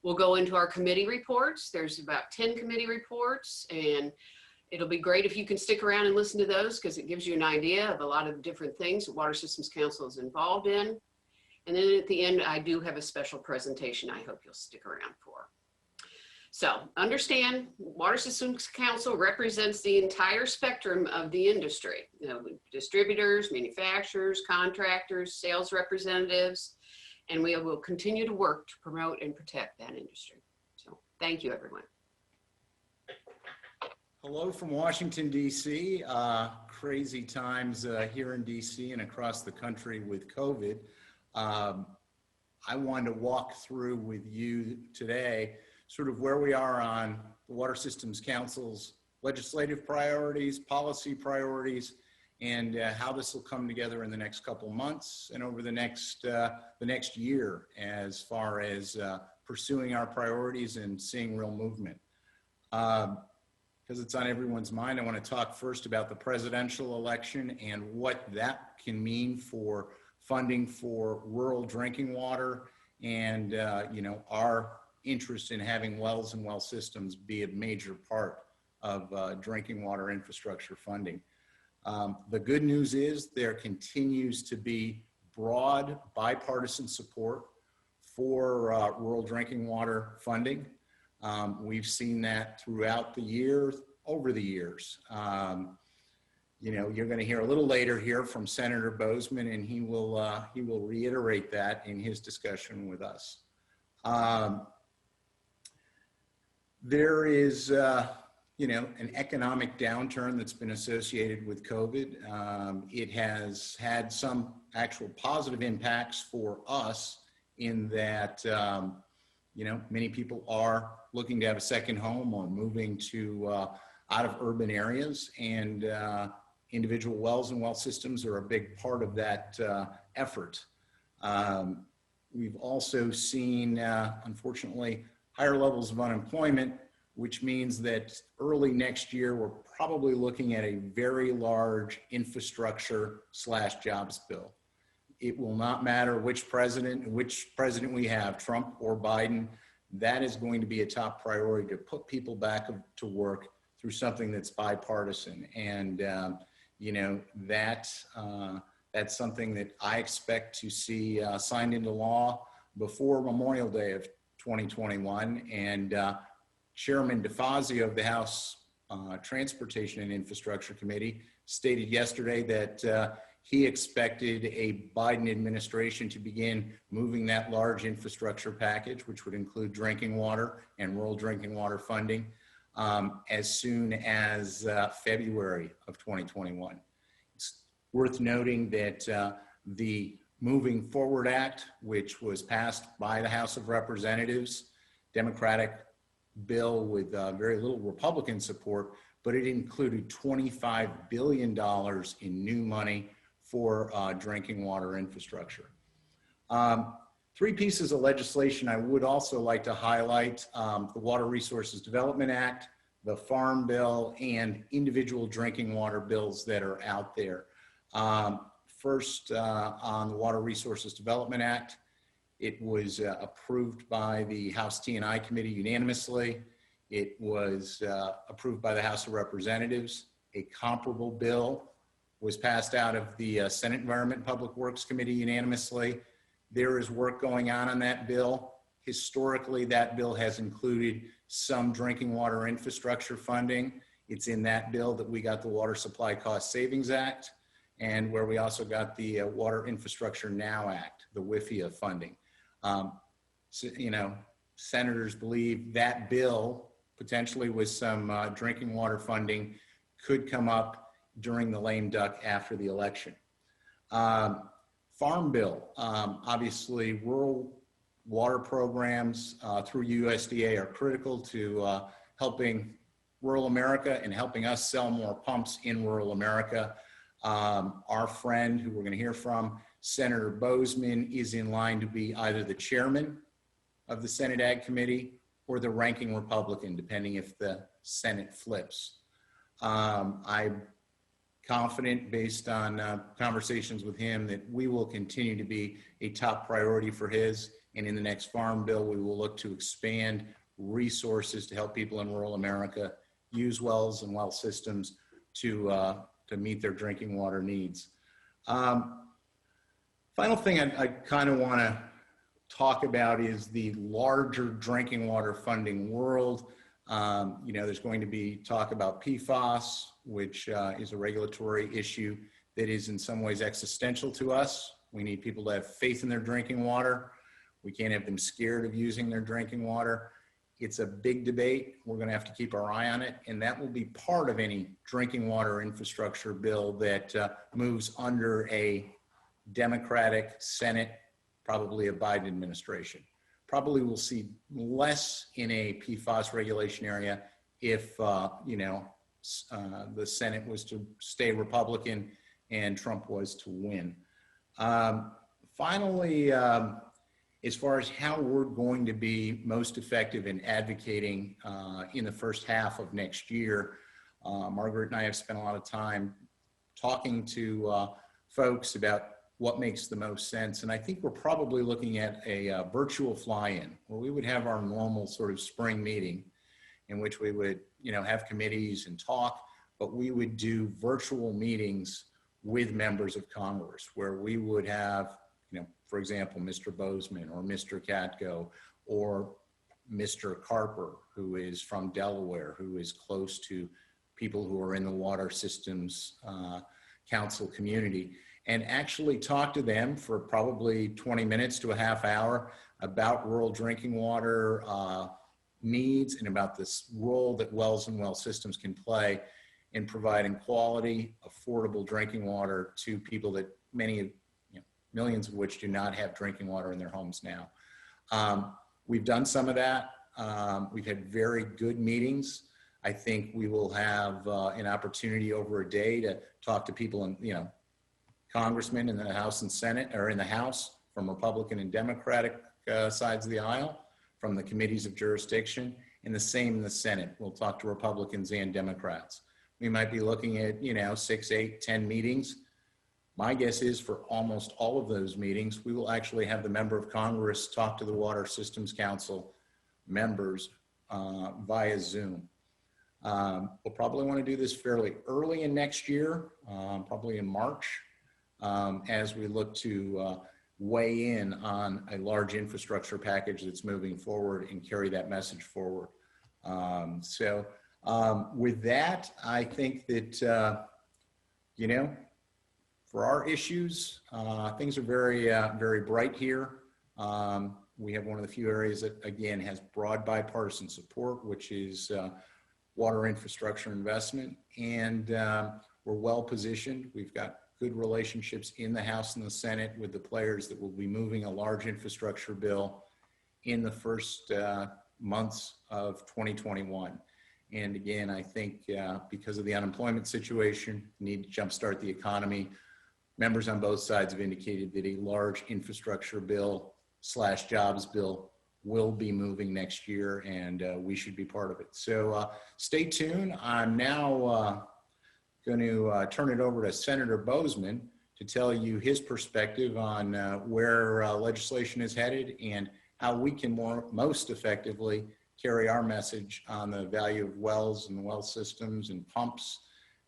We'll go into our committee reports. There's about 10 committee reports, and it'll be great if you can stick around and listen to those, because it gives you an idea of a lot of the different things that Water Systems Council is involved in. And then at the end, I do have a special presentation I hope you'll stick around for. So understand, Water Systems Council represents the entire spectrum of the industry. You know, distributors, manufacturers, contractors, sales representatives, and we will continue to work to promote and protect that industry. So thank you, everyone. Hello from Washington, D.C. Crazy times here in D.C. and across the country with COVID. I wanted to walk through with you today sort of where we are on the Water Systems Council's legislative priorities, policy priorities, and how this will come together in the next couple months and over the next year as far as pursuing our priorities and seeing real movement. Because it's on everyone's mind, I want to talk first about the presidential election and what that can mean for funding for rural drinking water and you know, our interest in having wells and well systems be a major part of drinking water infrastructure funding. The good news is there continues to be broad bipartisan support for rural drinking water funding. We've seen that throughout the years, over the years. You know, you're going to hear a little later here from Senator Boozman, and he will reiterate that in his discussion with us. There is, you know, an economic downturn that's been associated with COVID. It has had some actual positive impacts for us in that, you know, many people are looking to have a second home or moving to out of urban areas, and individual wells and well systems are a big part of that effort. We've also seen, unfortunately, higher levels of unemployment, which means that early next year, we're probably looking at a very large infrastructure / jobs bill. It will not matter which president we have, Trump or Biden. That is going to be a top priority to put people back to work through something that's bipartisan. And, you know, that's something that I expect to see signed into law before Memorial Day of 2021. And Chairman DeFazio of the House Transportation and Infrastructure Committee stated yesterday that he expected a Biden administration to begin moving that large infrastructure package, which would include drinking water and rural drinking water funding, as soon as February of 2021. It's worth noting that the Moving Forward Act, which was passed by the House of Representatives, Democratic bill with very little Republican support, but it included $25 billion in new money for drinking water infrastructure. Three pieces of legislation I would also like to highlight: the Water Resources Development Act, the Farm Bill, and individual drinking water bills that are out there. First, on the Water Resources Development Act, it was approved by the House T&I Committee unanimously. It was approved by the House of Representatives. A comparable bill was passed out of the Senate Environment and Public Works Committee unanimously. There is work going on that bill. Historically, that bill has included some drinking water infrastructure funding. It's in that bill that we got the Water Supply Cost Savings Act, and where we also got the Water Infrastructure Now Act, the WIFIA funding. So, you know, senators believe that bill, potentially with some drinking water funding, could come up during the lame duck after the election. Farm Bill, obviously rural water programs through USDA are critical to helping rural America and helping us sell more pumps in rural America. Our friend, who we're going to hear from, Senator Boozman, is in line to be either the chairman of the Senate Ag Committee or the ranking Republican, depending if the Senate flips. I'm confident, based on conversations with him, that we will continue to be a top priority for his. And in the next Farm Bill, we will look to expand resources to help people in rural America use wells and well systems to meet their drinking water needs. Final thing I kind of want to talk about is the larger drinking water funding world. You know, there's going to be talk about PFAS, which is a regulatory issue that is in some ways existential to us. We need people to have faith in their drinking water. We can't have them scared of using their drinking water. It's a big debate. We're going to have to keep our eye on it, and that will be part of any drinking water infrastructure bill that moves under a Democratic Senate, probably a Biden administration. Probably we'll see less in a PFAS regulation area if, you know, the Senate was to stay Republican and Trump was to win. Finally, as far as how we're going to be most effective in advocating in the first half of next year, Margaret and I have spent a lot of time talking to folks about what makes the most sense. And I think we're probably looking at a virtual fly-in, where we would have our normal sort of spring meeting in which we would, you know, have committees and talk, but we would do virtual meetings with members of Congress, where we would have, you know, for example, Mr. Boozman or Mr. Katko or Mr. Carper, who is from Delaware, who is close to people who are in the water systems council community, and actually talk to them for probably 20 minutes to a half hour about rural drinking water needs and about this role that wells and well systems can play in providing quality, affordable drinking water to people that many of, you know, millions of which do not have drinking water in their homes now. We've done some of that. We've had very good meetings. I think we will have an opportunity over a day to talk to people in, you know, congressmen in the House and Senate, or in the House from Republican and Democratic sides of the aisle, from the committees of jurisdiction, and the same in the Senate. We'll talk to Republicans and Democrats. We might be looking at, you know, 6, 8, 10 meetings. My guess is for almost all of those meetings, we will actually have the member of Congress talk to the Water Systems Council members via Zoom. We'll probably want to do this fairly early in next year, probably in March, as we look to weigh in on a large infrastructure package that's moving forward and carry that message forward. With that, I think that, you know, for our issues, things are very, very bright here. We have one of the few areas that, again, has broad bipartisan support, which is water infrastructure investment, and we're well positioned. We've got good relationships in the House and the Senate with the players that will be moving a large infrastructure bill in the first months of 2021. And again, I think because of the unemployment situation, need to jumpstart the economy. Members on both sides have indicated that a large infrastructure bill / jobs bill will be moving next year, and we should be part of it. So stay tuned. I'm now going to turn it over to Senator Boozman to tell you his perspective on where legislation is headed and how we can most effectively carry our message on the value of wells and well systems and pumps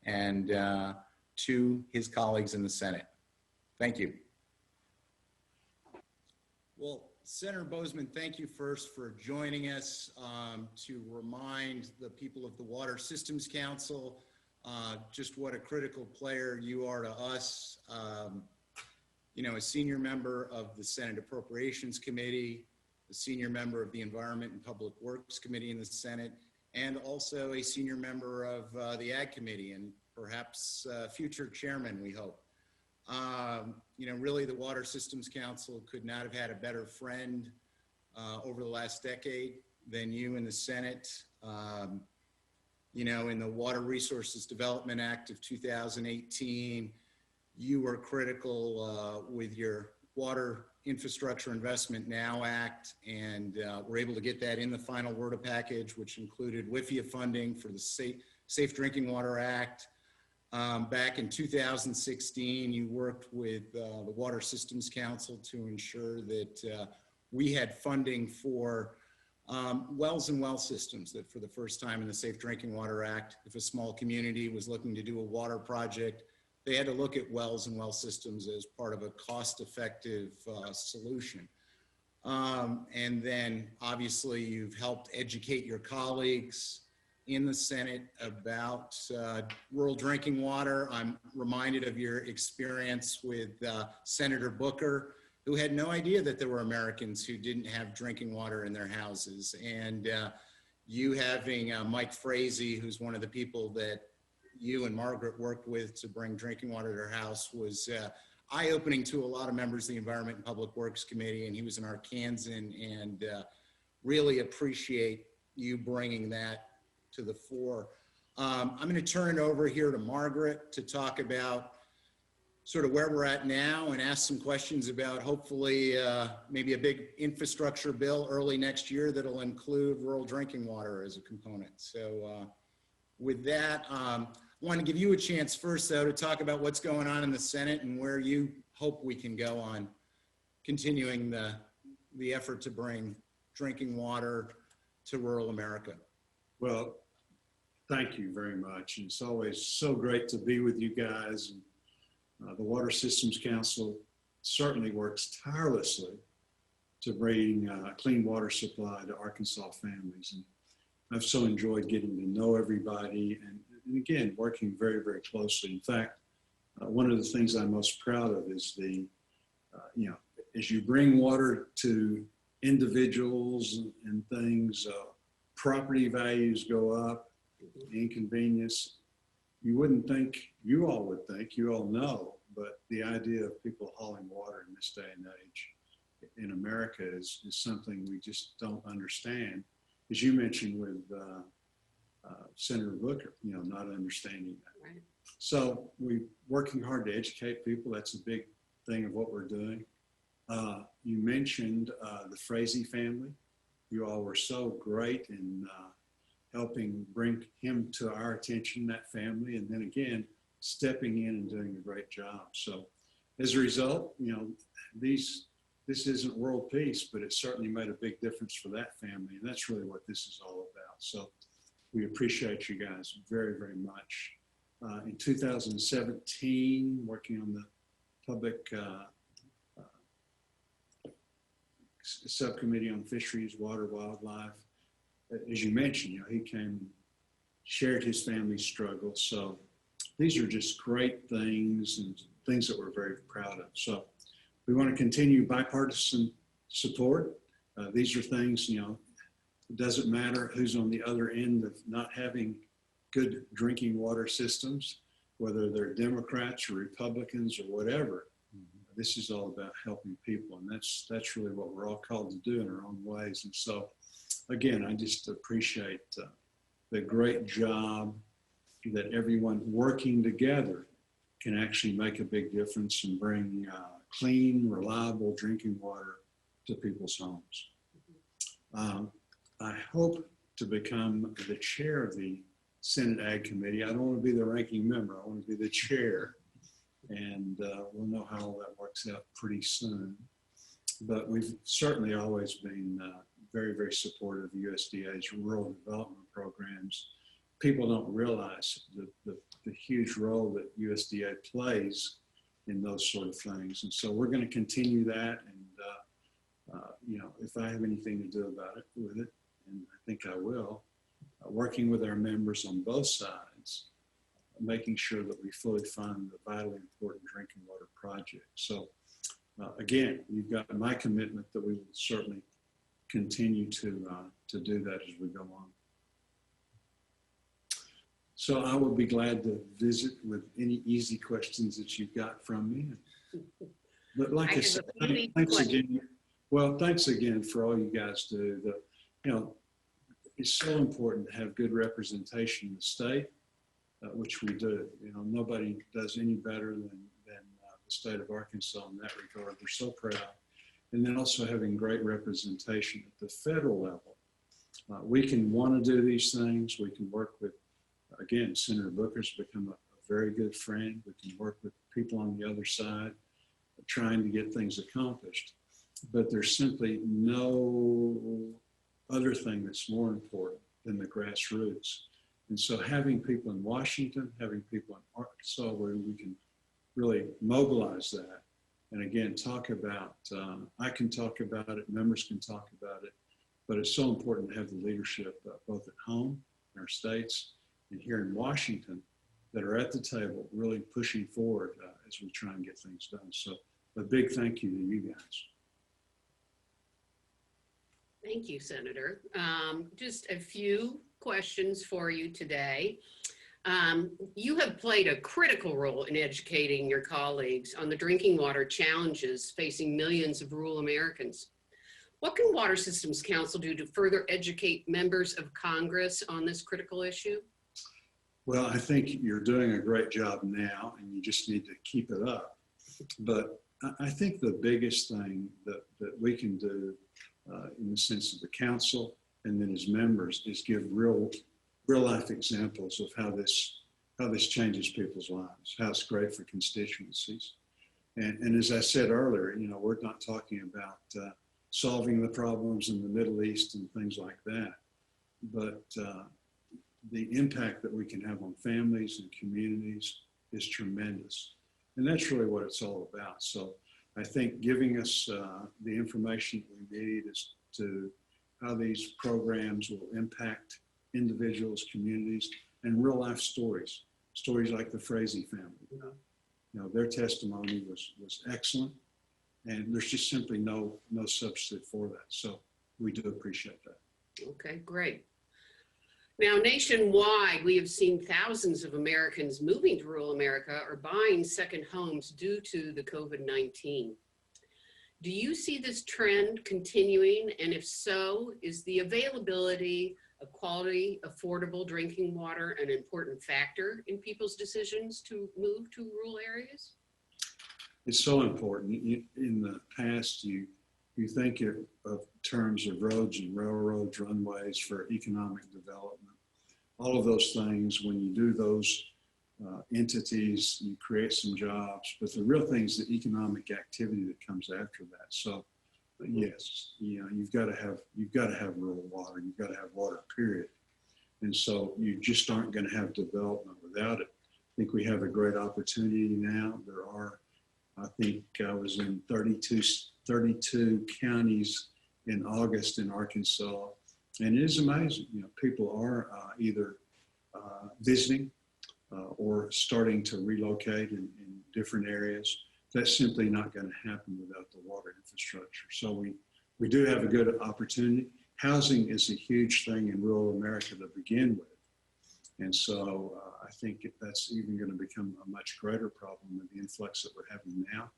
and to his colleagues in the Senate. Thank you. Well, Senator Boozman, thank you first for joining us to remind the people of the Water Systems Council just what a critical player you are to us. You know, a senior member of the Senate Appropriations Committee, a senior member of the Environment and Public Works Committee in the Senate, and also a senior member of the Ag Committee and perhaps future chairman, we hope. You know, really the Water Systems Council could not have had a better friend over the last decade than you in the Senate. You know, in the Water Resources Development Act of 2018, you were critical with your Water Infrastructure Investment Now Act, and were able to get that in the final WRDA package, which included WIFIA funding for the Safe Drinking Water Act. Back in 2016, you worked with the Water Systems Council to ensure that we had funding for wells and well systems, that for the first time in the Safe Drinking Water Act, if a small community was looking to do a water project, they had to look at wells and well systems as part of a cost-effective solution. And then obviously you've helped educate your colleagues in the Senate about rural drinking water. I'm reminded of your experience with Senator Booker, who had no idea that there were Americans who didn't have drinking water in their houses. And you having Mike Frazee, who's one of the people that you and Margaret worked with to bring drinking water to their house, was eye-opening to a lot of members of the Environment and Public Works Committee, and he was an Arkansan, and really appreciate you bringing that to the fore. I'm going to turn it over here to Margaret to talk about sort of where we're at now and ask some questions about hopefully maybe a big infrastructure bill early next year that'll include rural drinking water as a component. So with that, I want to give you a chance first, though, to talk about what's going on in the Senate and where you hope we can go on continuing the effort to bring drinking water to rural America. Well, thank you very much. And it's always so great to be with you guys. The Water Systems Council certainly works tirelessly to bring a clean water supply to Arkansas families. And I've so enjoyed getting to know everybody and again, working very, very closely. In fact, one of the things I'm most proud of is you know, as you bring water to individuals and things, property values go up, inconvenience. You wouldn't think, you all would think, you all know, but the idea of people hauling water in this day and age in America is something we just don't understand. As you mentioned with Senator Booker, you know, not understanding that. Right. So we're working hard to educate people. That's a big thing of what we're doing. You mentioned the Frazee family. You all were so great in helping bring him to our attention, that family, and then again, stepping in and doing a great job. So as a result, you know, this isn't world peace, but it certainly made a big difference for that family. And that's really what this is all about. So we appreciate you guys very, very much. In 2017, working on the public subcommittee on fisheries, water, wildlife. As you mentioned, you know, he came, shared his family's struggle. So these are just great things and things that we're very proud of. So we want to continue bipartisan support. These are things, you know, It doesn't matter who's on the other end of not having good drinking water systems, whether they're Democrats or Republicans or whatever. This is all about helping people, and that's really what we're all called to do in our own ways. And so, again, I just appreciate the great job that everyone working together can actually make a big difference and bring clean, reliable drinking water to people's homes. I hope to become the chair of the Senate Ag Committee. I don't want to be the ranking member. I want to be the chair. And we'll know how all that works out pretty soon. But we've certainly always been very, very supportive of USDA's rural development programs. People don't realize the huge role that USDA plays in those sort of things. And so we're going to continue that. And, you know, if I have anything to do about it with it, and I think I will, working with our members on both sides, making sure that we fully fund the vitally important drinking water project. So again, you've got my commitment that we will certainly continue to do that as we go on. So I will be glad to visit with any easy questions that you've got from me. But like I said, thanks again. Well, thanks again for all you guys do. You know, it's so important to have good representation in the state, which we do. You know, nobody does any better than the state of Arkansas in that regard. We're so proud. And then also having great representation at the federal level. We can want to do these things. We can work with, again, Senator Booker's become a very good friend. We can work with people on the other side trying to get things accomplished. But there's simply no other thing that's more important than the grassroots. And so having people in Washington, having people in Arkansas where we can really mobilize that. And again, talk about, I can talk about it, members can talk about it, but it's so important to have the leadership both at home, in our states, and here in Washington that are at the table really pushing forward as we try and get things done. So a big thank you to you guys. Thank you, Senator. Just a few questions for you today. You have played a critical role in educating your colleagues on the drinking water challenges facing millions of rural Americans. What can Water Systems Council do to further educate members of Congress on this critical issue? Well, I think you're doing a great job now, and you just need to keep it up. But I think the biggest thing that we can do in the sense of the council and then as members is give real life examples of how this changes people's lives, how it's great for constituencies. And as I said earlier, you know, we're not talking about solving the problems in the Middle East and things like that, but the impact that we can have on families and communities is tremendous. And that's really what it's all about. So I think giving us the information we need as to how these programs will impact individuals, communities, and real life stories like the Frazee family. You know, their testimony was excellent, and there's just simply no substitute for that. So we do appreciate that. Okay, great. Now, nationwide, we have seen thousands of Americans moving to rural America or buying second homes due to the COVID-19. Do you see this trend continuing? And if so, is the availability of quality, affordable drinking water an important factor in people's decisions to move to rural areas? It's so important. In the past, you think of terms of roads and railroads, runways for economic development. All of those things, when you do those entities, you create some jobs, but the real thing is the economic activity that comes after that. So yes, you know, you've got to have rural water. You've got to have water, period. And so you just aren't going to have development without it. I think we have a great opportunity now. There are, I think I was in 32 counties in August in Arkansas, and it is amazing. You know, people are either visiting or starting to relocate in different areas. That's simply not going to happen without the water infrastructure. So we do have a good opportunity. housing is a huge thing in rural America to begin with. And so I think that's even going to become a much greater problem with the influx that we're having now.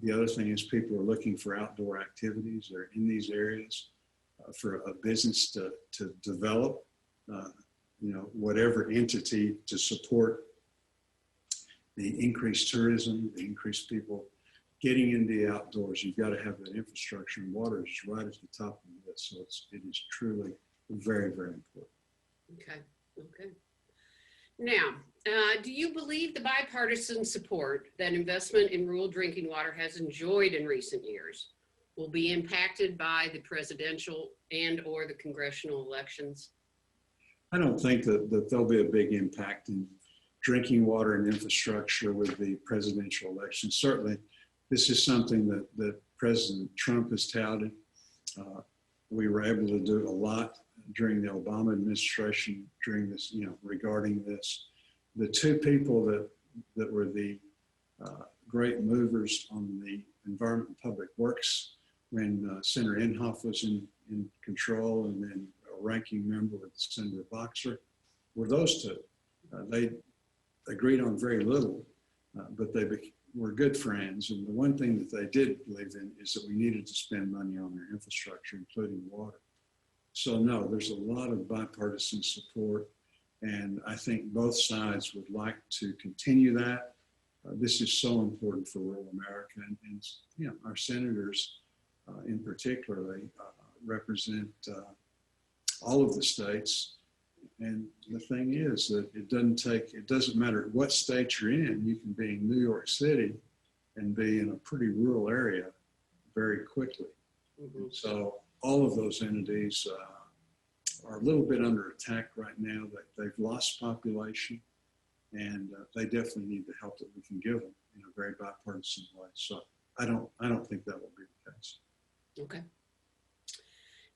The other thing is people are looking for outdoor activities. They're in these areas for a business to develop, whatever entity to support the increased tourism, the increased people getting into the outdoors. You've got to have that infrastructure, and water is right at the top of the list. So it is truly very, very important. Okay. Okay. Now, do you believe the bipartisan support that investment in rural drinking water has enjoyed in recent years will be impacted by the presidential and/or the congressional elections? I don't think that there'll be a big impact in drinking water and infrastructure with the presidential election. Certainly, this is something that President Trump has touted. We were able to do a lot during the Obama administration during this, regarding this. The two people that were the great movers on the Environment and Public Works when Senator Inhofe was in control, and then a ranking member with Senator Boxer, were those two. They agreed on very little, but they were good friends. And the one thing that they did believe in is that we needed to spend money on our infrastructure, including water. So no, there's a lot of bipartisan support, and I think both sides would like to continue that. This is so important for rural America, and our senators in particular, represent all of the states. And the thing is that it doesn't matter what state you're in. You can be in New York City and be in a pretty rural area very quickly. Mm-hmm. So all of those entities are a little bit under attack right now. That they've lost population, and they definitely need the help that we can give them in a very bipartisan way. So I don't think that will be the case. Okay.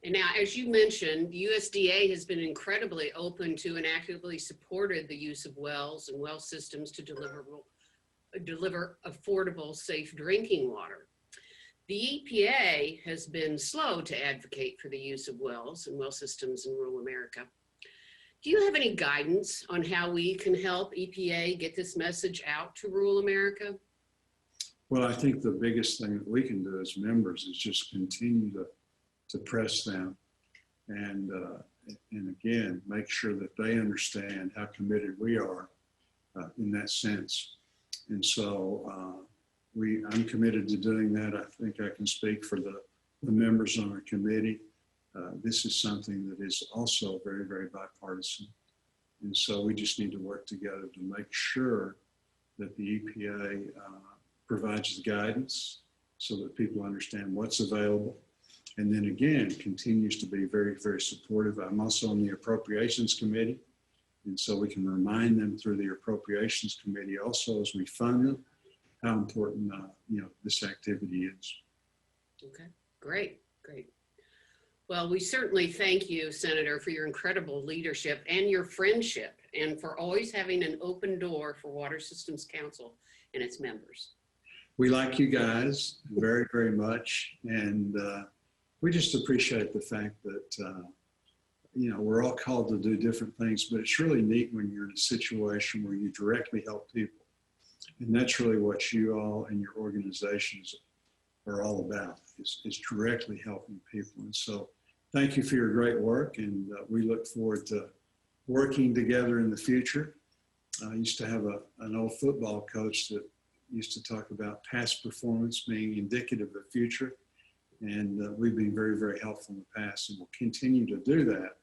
And now, as you mentioned, USDA has been incredibly open to and actively supported the use of wells and well systems to deliver affordable, safe drinking water. The EPA has been slow to advocate for the use of wells and well systems in rural America. Do you have any guidance on how we can help EPA get this message out to rural America? Well, I think the biggest thing that we can do as members is just continue to press them and again, make sure that they understand how committed we are in that sense. And so I'm committed to doing that. I think I can speak for the members on our committee. This is something that is also very, very bipartisan. And so we just need to work together to make sure that the EPA provides the guidance so that people understand what's available. And then again, continues to be very, very supportive. I'm also on the Appropriations Committee. And so we can remind them through the Appropriations Committee also as we fund them, how important this activity is. Okay, great, great. Well, we certainly thank you, Senator, for your incredible leadership and your friendship, and for always having an open door for Water Systems Council and its members. We like you guys very, very much, and we just appreciate the fact that we're all called to do different things, but it's really neat when you're in a situation where you directly help people. And that's really what you all and your organizations are all about, is directly helping people. And so thank you for your great work, and we look forward to working together in the future. I used to have an old football coach that used to talk about past performance being indicative of the future. And we've been very, very helpful in the past, and we'll continue to do that.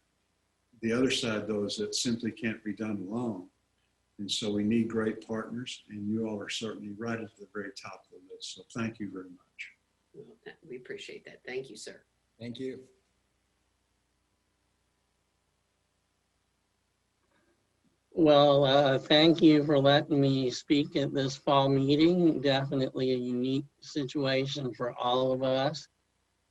The other side, though, is that simply can't be done alone. And so we need great partners, and you all are certainly right at the very top of the list. So thank you very much. Well, we appreciate that. Thank you, sir. Thank you. Well, thank you for letting me speak at this fall meeting. Definitely a unique situation for all of us.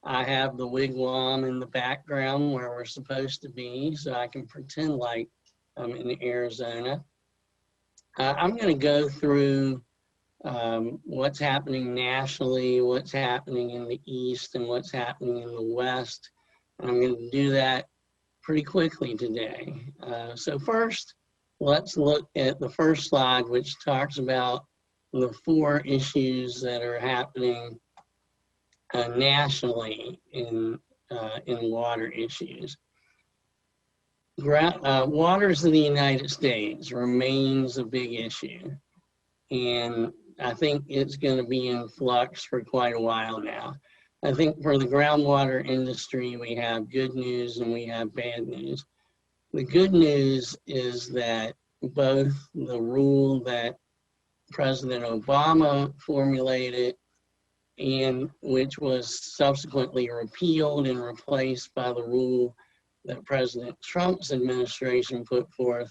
I have the wigwam in the background where we're supposed to be, so I can pretend like I'm in Arizona. I'm going to go through what's happening nationally, what's happening in the East, and what's happening in the West I'm going to do that pretty quickly today. So first, let's look at the first slide, which talks about the 4 issues that are happening nationally in water issues. Waters of the United States remains a big issue, and I think it's going to be in flux for quite a while now. I think for the groundwater industry, we have good news and we have bad news. The good news is that both the rule that President Obama formulated, and which was subsequently repealed and replaced by the rule that President Trump's administration put forth,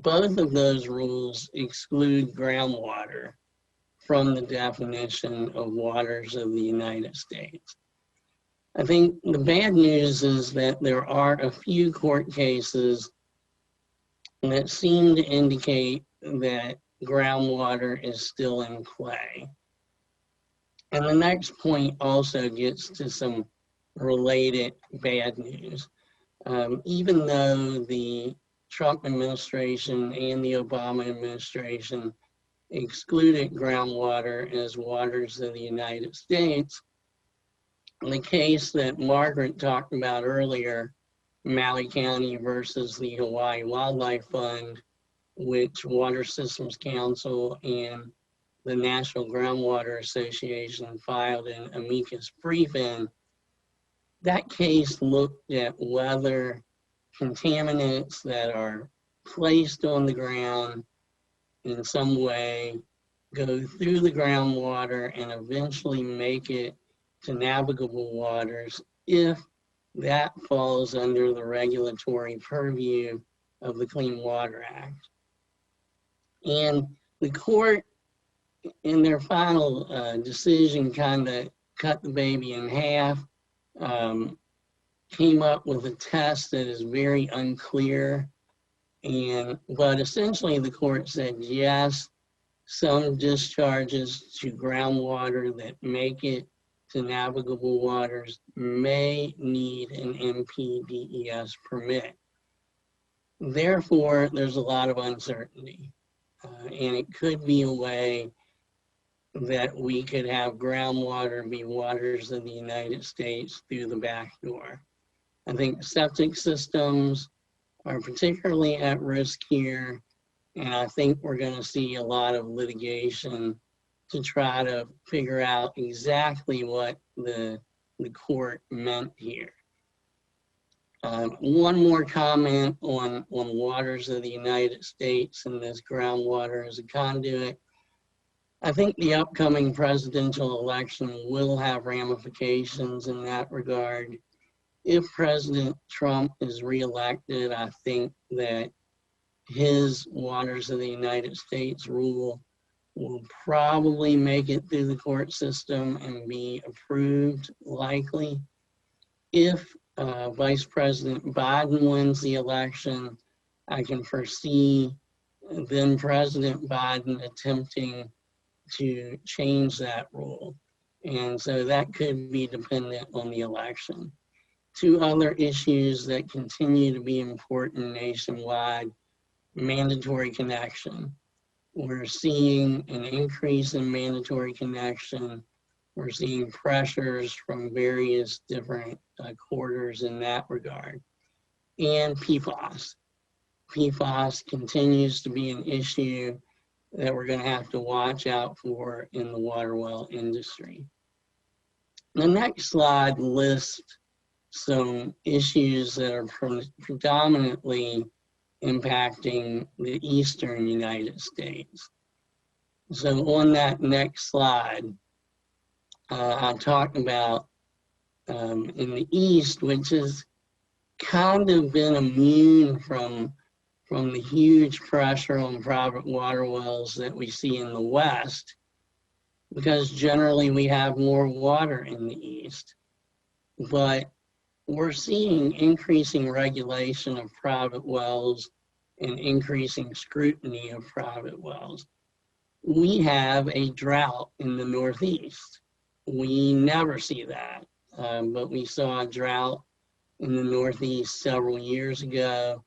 both of those rules exclude groundwater from the definition of waters of the United States. I think the bad news is that there are a few court cases that seem to indicate that groundwater is still in play. And the next point also gets to some related bad news. Even though the Trump administration and the Obama administration excluded groundwater as waters of the United States, the case that Margaret talked about earlier, Maui County versus the Hawaii Wildlife Fund, which Water Systems Council and the National Groundwater Association filed an amicus brief in, that case looked at whether contaminants that are placed on the ground in some way go through the groundwater and eventually make it to navigable waters if that falls under the regulatory purview of the Clean Water Act. And the court, in their final decision, kind of cut the baby in half, came up with a test that is very unclear. But essentially the court said, yes, some discharges to groundwater that make it to navigable waters may need an MPDES permit. Therefore, there's a lot of uncertainty. And it could be a way that we could have groundwater be waters of the United States through the back door. I think septic systems are particularly at risk here, and I think we're going to see a lot of litigation to try to figure out exactly what the court meant here. One more comment on waters of the United States and this groundwater as a conduit. I think the upcoming presidential election will have ramifications in that regard. If President Trump is reelected, I think that his waters of the United States rule will probably make it through the court system and be approved, likely. If Vice President Biden wins the election, I can foresee then President Biden attempting to change that rule. And so that could be dependent on the election. 2 other issues that continue to be important nationwide: mandatory connection. We're seeing an increase in mandatory connection. We're seeing pressures from various different quarters in that regard. And PFAS. PFAS continues to be an issue that we're going to have to watch out for in the water well industry. The next slide lists some issues that are predominantly impacting the eastern United States. So on that next slide, I talked about in the east, which has kind of been immune from the huge pressure on private water wells that we see in the west, because generally we have more water in the east. But we're seeing increasing regulation of private wells and increasing scrutiny of private wells. We have a drought in the Northeast. We never see that. but we saw a drought in the Northeast several years ago,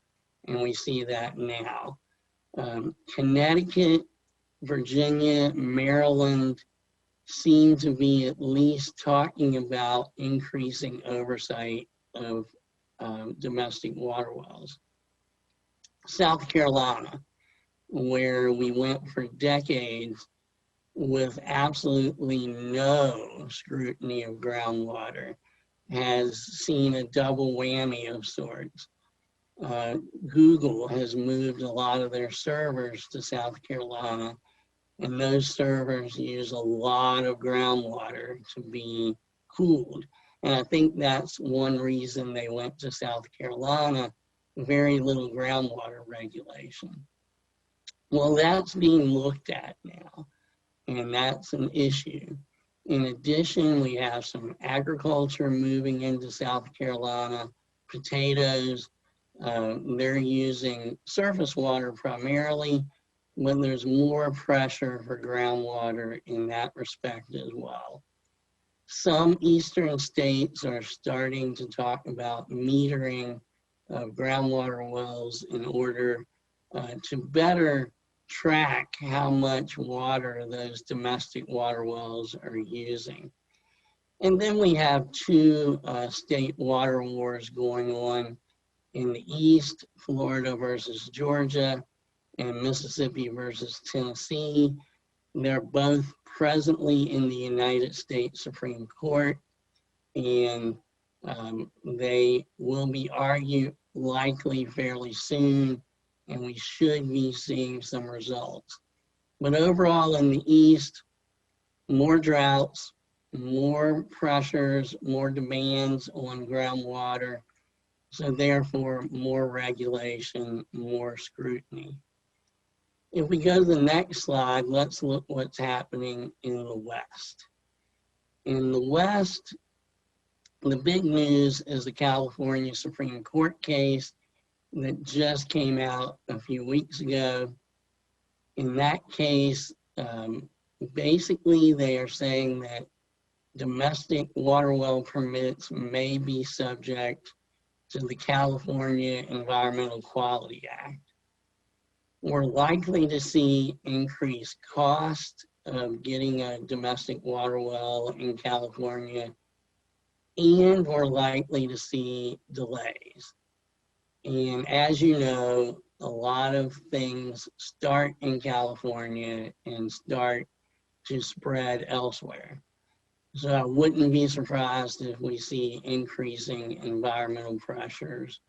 and we see that now. Connecticut, Virginia, Maryland seem to be at least talking about increasing oversight of domestic water wells. South Carolina, where we went for decades with absolutely no scrutiny of groundwater, has seen a double whammy of sorts. Google has moved a lot of their servers to South Carolina, and those servers use a lot of groundwater to be cooled. And I think that's one reason they went to South Carolina, very little groundwater regulation. Well, that's being looked at now, and that's an issue. In addition, we have some agriculture moving into South Carolina, potatoes. They're using surface water primarily, but there's more pressure for groundwater in that respect as well. Some eastern states are starting to talk about metering of groundwater wells in order to better track how much water those domestic water wells are using. And then we have two state water wars going on in the east, Florida versus Georgia, and Mississippi versus Tennessee. They're both presently in the United States Supreme Court, and they will be argued likely fairly soon, and we should be seeing some results. But overall in the East, more droughts, more pressures, more demands on groundwater, so therefore more regulation, more scrutiny. If we go to the next slide, let's look what's happening in the West. In the West, the big news is the California Supreme Court case that just came out a few weeks ago. In that case, basically they are saying that domestic water well permits may be subject to the California Environmental Quality Act. We're likely to see increased cost of getting a domestic water well in California, and we're likely to see delays. And as you know, a lot of things start in California and start to spread elsewhere. So I wouldn't be surprised if we see increasing environmental pressures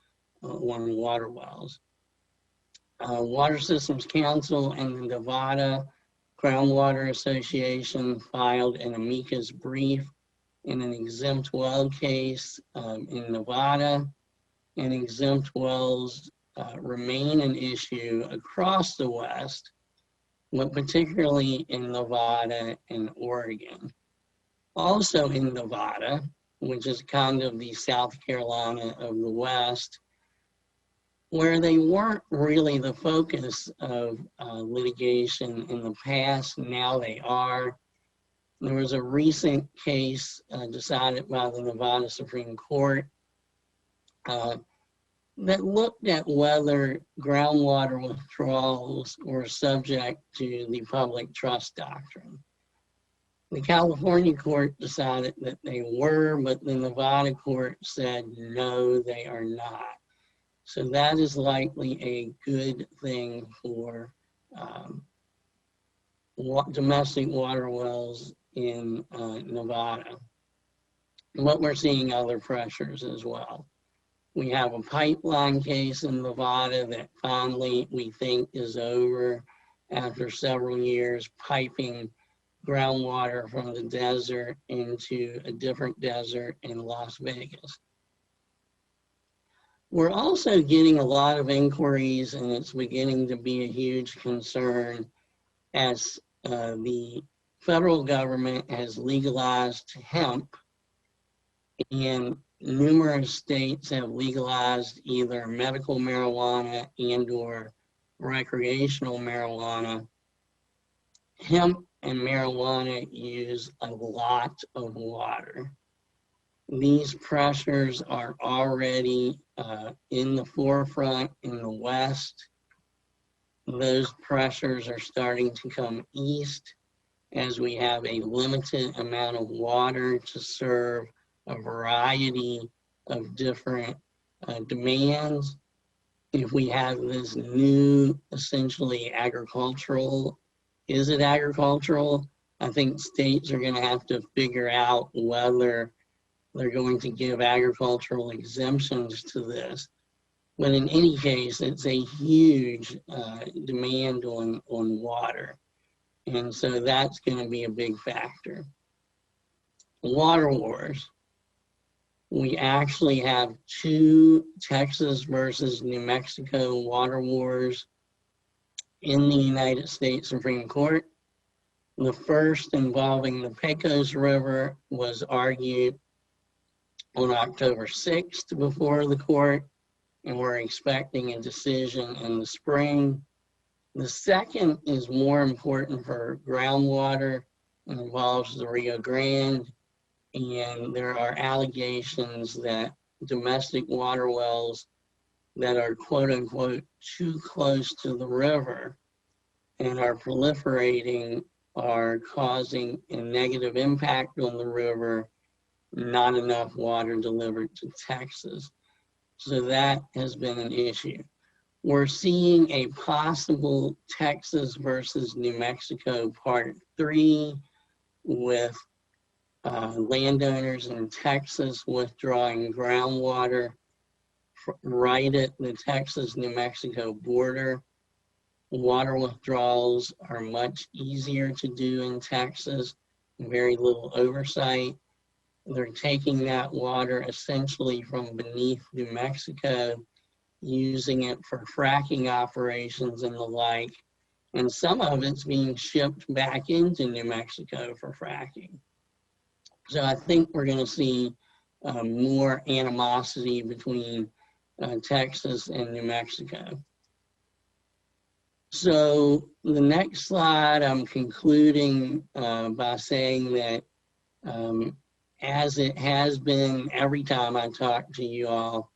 on water wells. Water Systems Council and the Nevada Groundwater Association filed an amicus brief in an exempt well case in Nevada, and exempt wells remain an issue across the West, but particularly in Nevada and Oregon. Also in Nevada, which is kind of the South Carolina of the West, where they weren't really the focus of litigation in the past, now they are. There was a recent case decided by the Nevada Supreme Court that looked at whether groundwater withdrawals were subject to the public trust doctrine. The California court decided that they were, but the Nevada court said no, they are not. So that is likely a good thing for domestic water wells in Nevada. But we're seeing other pressures as well. We have a pipeline case in Nevada that finally we think is over after several years piping groundwater from the desert into a different desert in Las Vegas. We're also getting a lot of inquiries, and it's beginning to be a huge concern as the federal government has legalized hemp, and numerous states have legalized either medical marijuana and or recreational marijuana. Hemp and marijuana use a lot of water. These pressures are already in the forefront in the west. Those pressures are starting to come east as we have a limited amount of water to serve a variety of different demands. If we have this new, essentially agricultural, is it agricultural? I think states are going to have to figure out whether they're going to give agricultural exemptions to this. But in any case, it's a huge demand on water. And so that's going to be a big factor. Water wars. We actually have 2 Texas versus New Mexico water wars in the United States Supreme Court. The first, involving the Pecos River, was argued on October 6th before the court, and we're expecting a decision in the spring. The second is more important for groundwater and involves the Rio Grande, and there are allegations that domestic water wells that are quote unquote too close to the river and are proliferating are causing a negative impact on the river, not enough water delivered to Texas. So that has been an issue. We're seeing a possible Texas versus New Mexico Part 3 with landowners in Texas withdrawing groundwater right at the Texas-New Mexico border. Water withdrawals are much easier to do in Texas, very little oversight. They're taking that water essentially from beneath New Mexico, using it for fracking operations and the like, and some of it's being shipped back into New Mexico for fracking. So I think we're going to see more animosity between Texas and New Mexico. So the next slide, I'm concluding by saying that as it has been every time I talk to you all,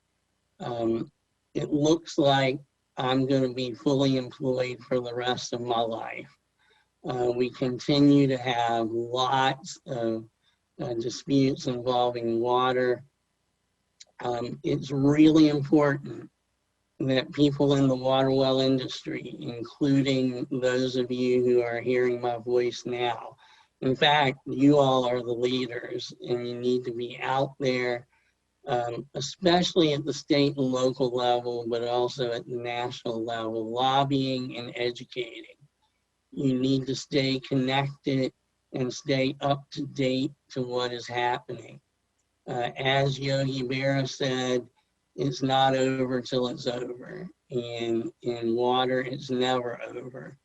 it looks like I'm going to be fully employed for the rest of my life. We continue to have lots of disputes involving water. It's really important that people in the water well industry, including those of you who are hearing my voice now, in fact, you all are the leaders, and you need to be out there, especially at the state and local level, but also at the national level, lobbying and educating. You need to stay connected and stay up to date to what is happening. As Yogi Berra said, it's not over till it's over. And in water, it's never over.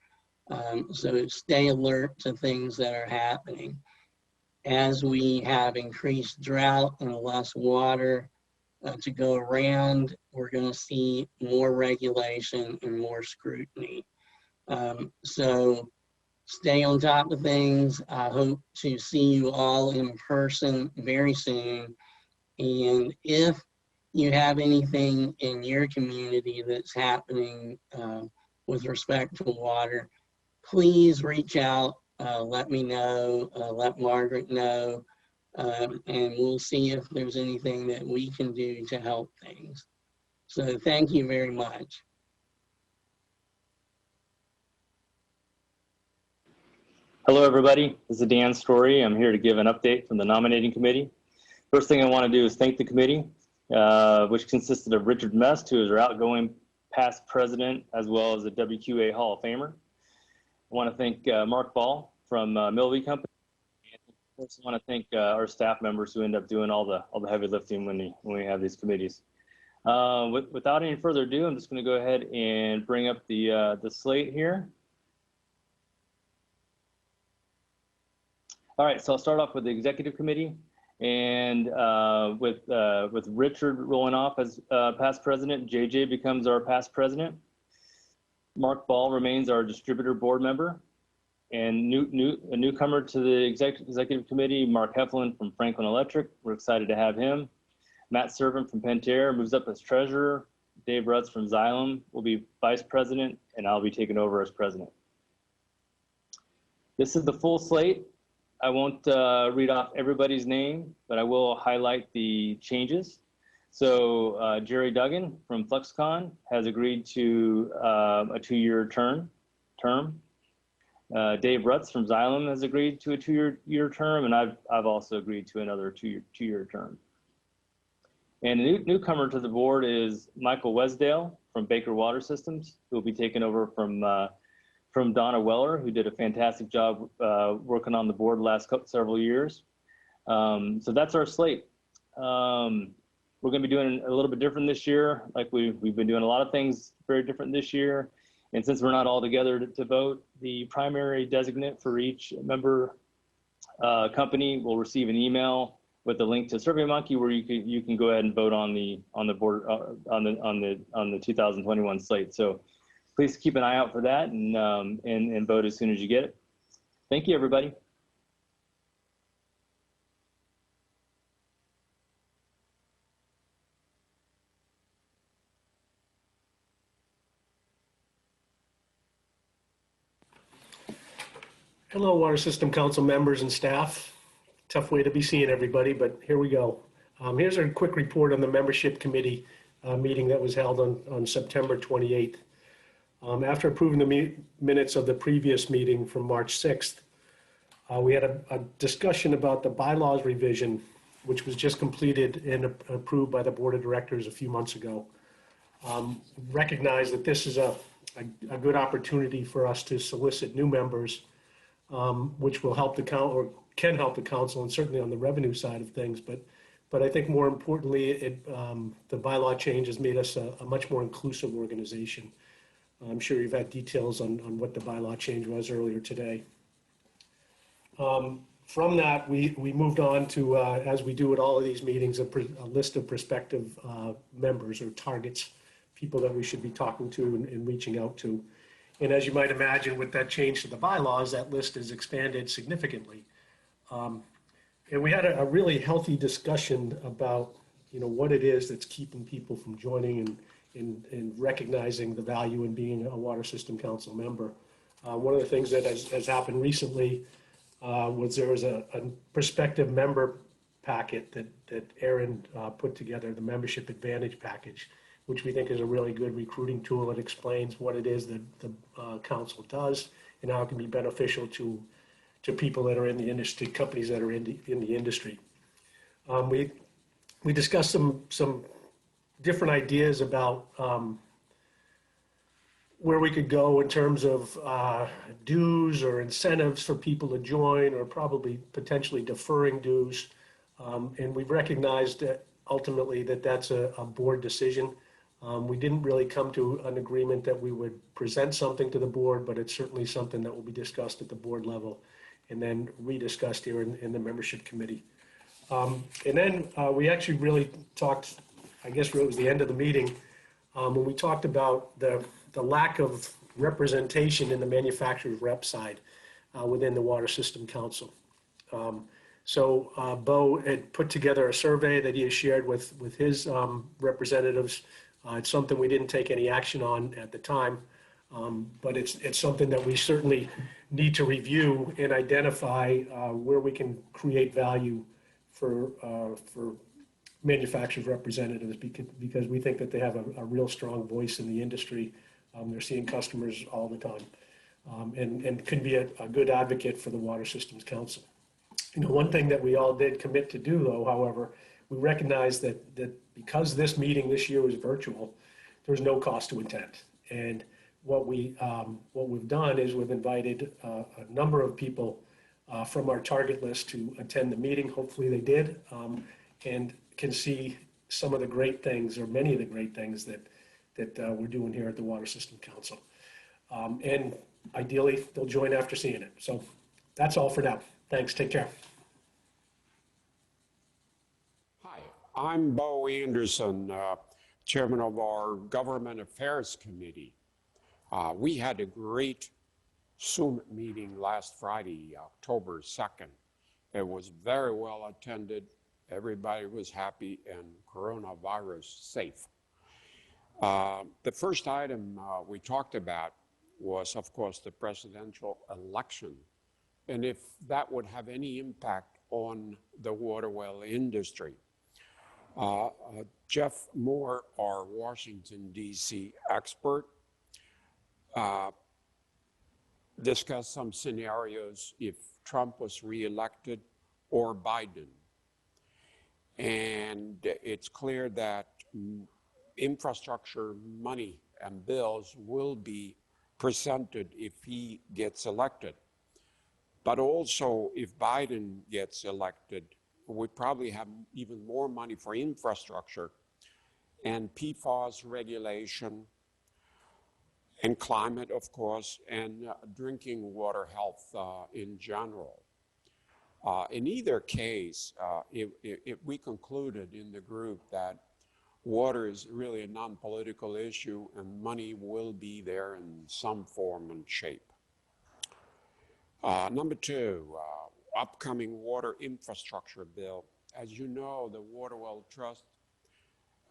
So stay alert to things that are happening. As we have increased drought and less water to go around, we're going to see more regulation and more scrutiny. So stay on top of things. I hope to see you all in person very soon. And if you have anything in your community that's happening with respect to water, please reach out, let me know, let Margaret know, and we'll see if there's anything that we can do to help things. So thank you very much. Hello, everybody. This is Dan Story. I'm here to give an update from the nominating committee. First thing I want to do is thank the committee, which consisted of Richard Mest, who is our outgoing past president, as well as a WQA Hall of Famer. I want to thank Mark Ball from Milvey Company. And of course, I want to thank our staff members who end up doing all the heavy lifting when we have these committees. Without any further ado, I'm just going to go ahead and bring up the slate here. All right, so I'll start off with the executive committee, and with Richard rolling off as past president, JJ becomes our past president. Mark Ball remains our distributor board member. And a newcomer to the executive committee, Mark Heflin from Franklin Electric. We're excited to have him. Matt Servant from Pentair moves up as treasurer. Dave Rutz from Xylem will be vice president, and I'll be taking over as president. This is the full slate. I won't read off everybody's name, but I will highlight the changes. So Jerry Duggan from Fluxcon has agreed to a 2-year term. Dave Rutz from Xylem has agreed to a 2-year term, and I've also agreed to another two-year term. And a newcomer to the board is Michael Wesdale from Baker Water Systems, who will be taking over from Donna Weller, who did a fantastic job working on the board the last several years. So that's our slate. We're going to be doing a little bit different this year. Like we've been doing a lot of things very different this year. And since we're not all together to vote, the primary designate for each member company will receive an email with a link to SurveyMonkey, where you can go ahead and vote on the board on the 2021 slate. So please keep an eye out for that and vote as soon as you get it. Thank you, everybody. Hello, Water System Council members and staff. Tough way to be seeing everybody, but here we go. Here's a quick report on the membership committee meeting that was held on September 28th. After approving the minutes of the previous meeting from March 6th, we had a discussion about the bylaws revision, which was just completed and approved by the board of directors a few months ago. Recognize that this is a good opportunity for us to solicit new members, which will help the council, or can help the council, and certainly on the revenue side of things. But I think more importantly, the bylaw change has made us a much more inclusive organization. I'm sure you've had details on what the bylaw change was earlier today. From that, we moved on to, as we do at all of these meetings, a list of prospective members or targets, people that we should be talking to and reaching out to. And as you might imagine, with that change to the bylaws, that list has expanded significantly. And we had a really healthy discussion about, what it is that's keeping people from joining and recognizing the value in being a Water System Council member. One of the things that has happened recently was there was a prospective member packet that Aaron put together, the Membership Advantage package, which we think is a really good recruiting tool. It explains what it is that the council does and how it can be beneficial to people that are in the industry, companies that are in the industry. We discussed some different ideas about where we could go in terms of dues or incentives for people to join, or probably potentially deferring dues. And we've recognized that ultimately that's a board decision. We didn't really come to an agreement that we would present something to the board, but it's certainly something that will be discussed at the board level and then rediscussed here in the membership committee. And then we actually really talked, I guess it was the end of the meeting, when we talked about the lack of representation in the manufacturer's rep side within the Water System Council. So Bo had put together a survey that he has shared with his representatives. It's something we didn't take any action on at the time, but it's something that we certainly need to review and identify where we can create value for manufacturers' representatives, because we think that they have a real strong voice in the industry. They're seeing customers all the time, and can be a good advocate for the Water Systems Council. One thing that we all did commit to do, though, however, we recognize that because this meeting this year was virtual, there's no cost to attend. And what we've done is we've invited a number of people from our target list to attend the meeting. Hopefully they did, and can see some of the great things, or many of the great things that we're doing here at the Water System Council. And ideally, they'll join after seeing it. So that's all for now. Thanks. Take care. Hi, I'm Bo Anderson, chairman of our Government Affairs Committee. We had a great Zoom meeting last Friday, October 2nd. It was very well attended. Everybody was happy and coronavirus safe. The first item we talked about was, of course, the presidential election, and if that would have any impact on the water well industry. Jeff Moore, our Washington, D.C. expert, discussed some scenarios if Trump was reelected or Biden. And it's clear that infrastructure money and bills will be presented if he gets elected. But also, if Biden gets elected, we probably have even more money for infrastructure and PFAS regulation and climate, of course, and drinking water health in general. In either case, if we concluded in the group that water is really a non-political issue and money will be there in some form and shape. Number two, upcoming water infrastructure bill. As you know, the Water Well Trust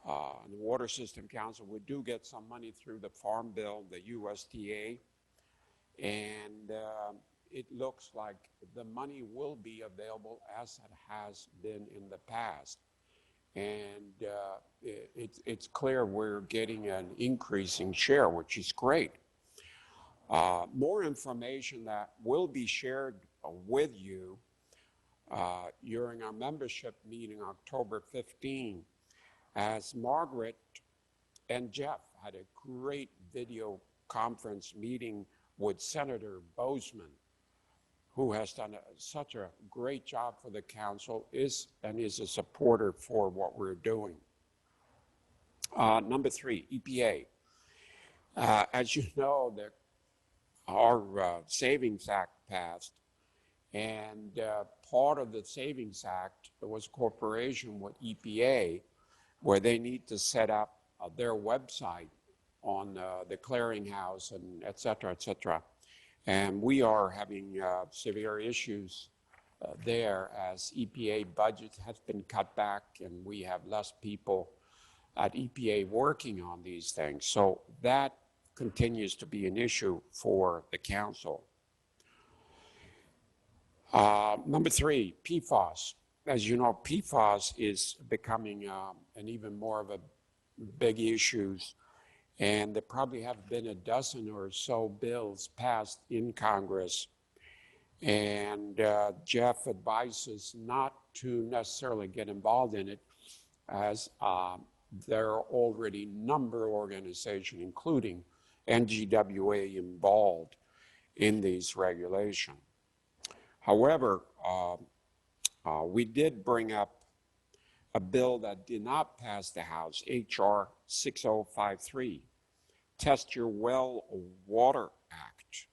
and the Water System Council, we do get some money through the Farm Bill, the USDA, and it looks like the money will be available as it has been in the past. And it's clear we're getting an increasing share, which is great. More information that will be shared with you during our membership meeting October 15, as Margaret and Jeff had a great video conference meeting with Senator Boozman, who has done such a great job for the council, is a supporter for what we're doing. Number three, EPA. As you know, our Savings Act passed, and part of the Savings Act was cooperation with EPA, where they need to set up their website on the clearinghouse and et cetera, et cetera. And we are having severe issues there as EPA budget has been cut back and we have less people at EPA working on these things. So that continues to be an issue for the council. Number three, PFAS. As you know, PFAS is becoming an even more of a big issue. And there probably have been a dozen or so bills passed in Congress. And Jeff advises not to necessarily get involved in it, as there are already a number of organizations, including NGWA, involved in these regulations. However, we did bring up a bill that did not pass the House, H.R. 6053, Test Your Well Water Act,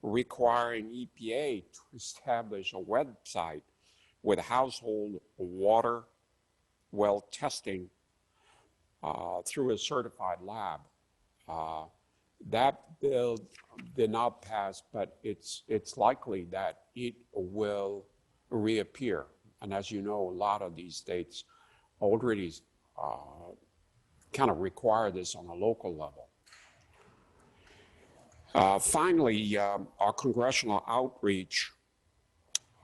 requiring EPA to establish a website with household water well testing through a certified lab. That bill did not pass, but it's likely that it will reappear. And as you know, a lot of these states already kind of require this on a local level. Finally, our congressional outreach,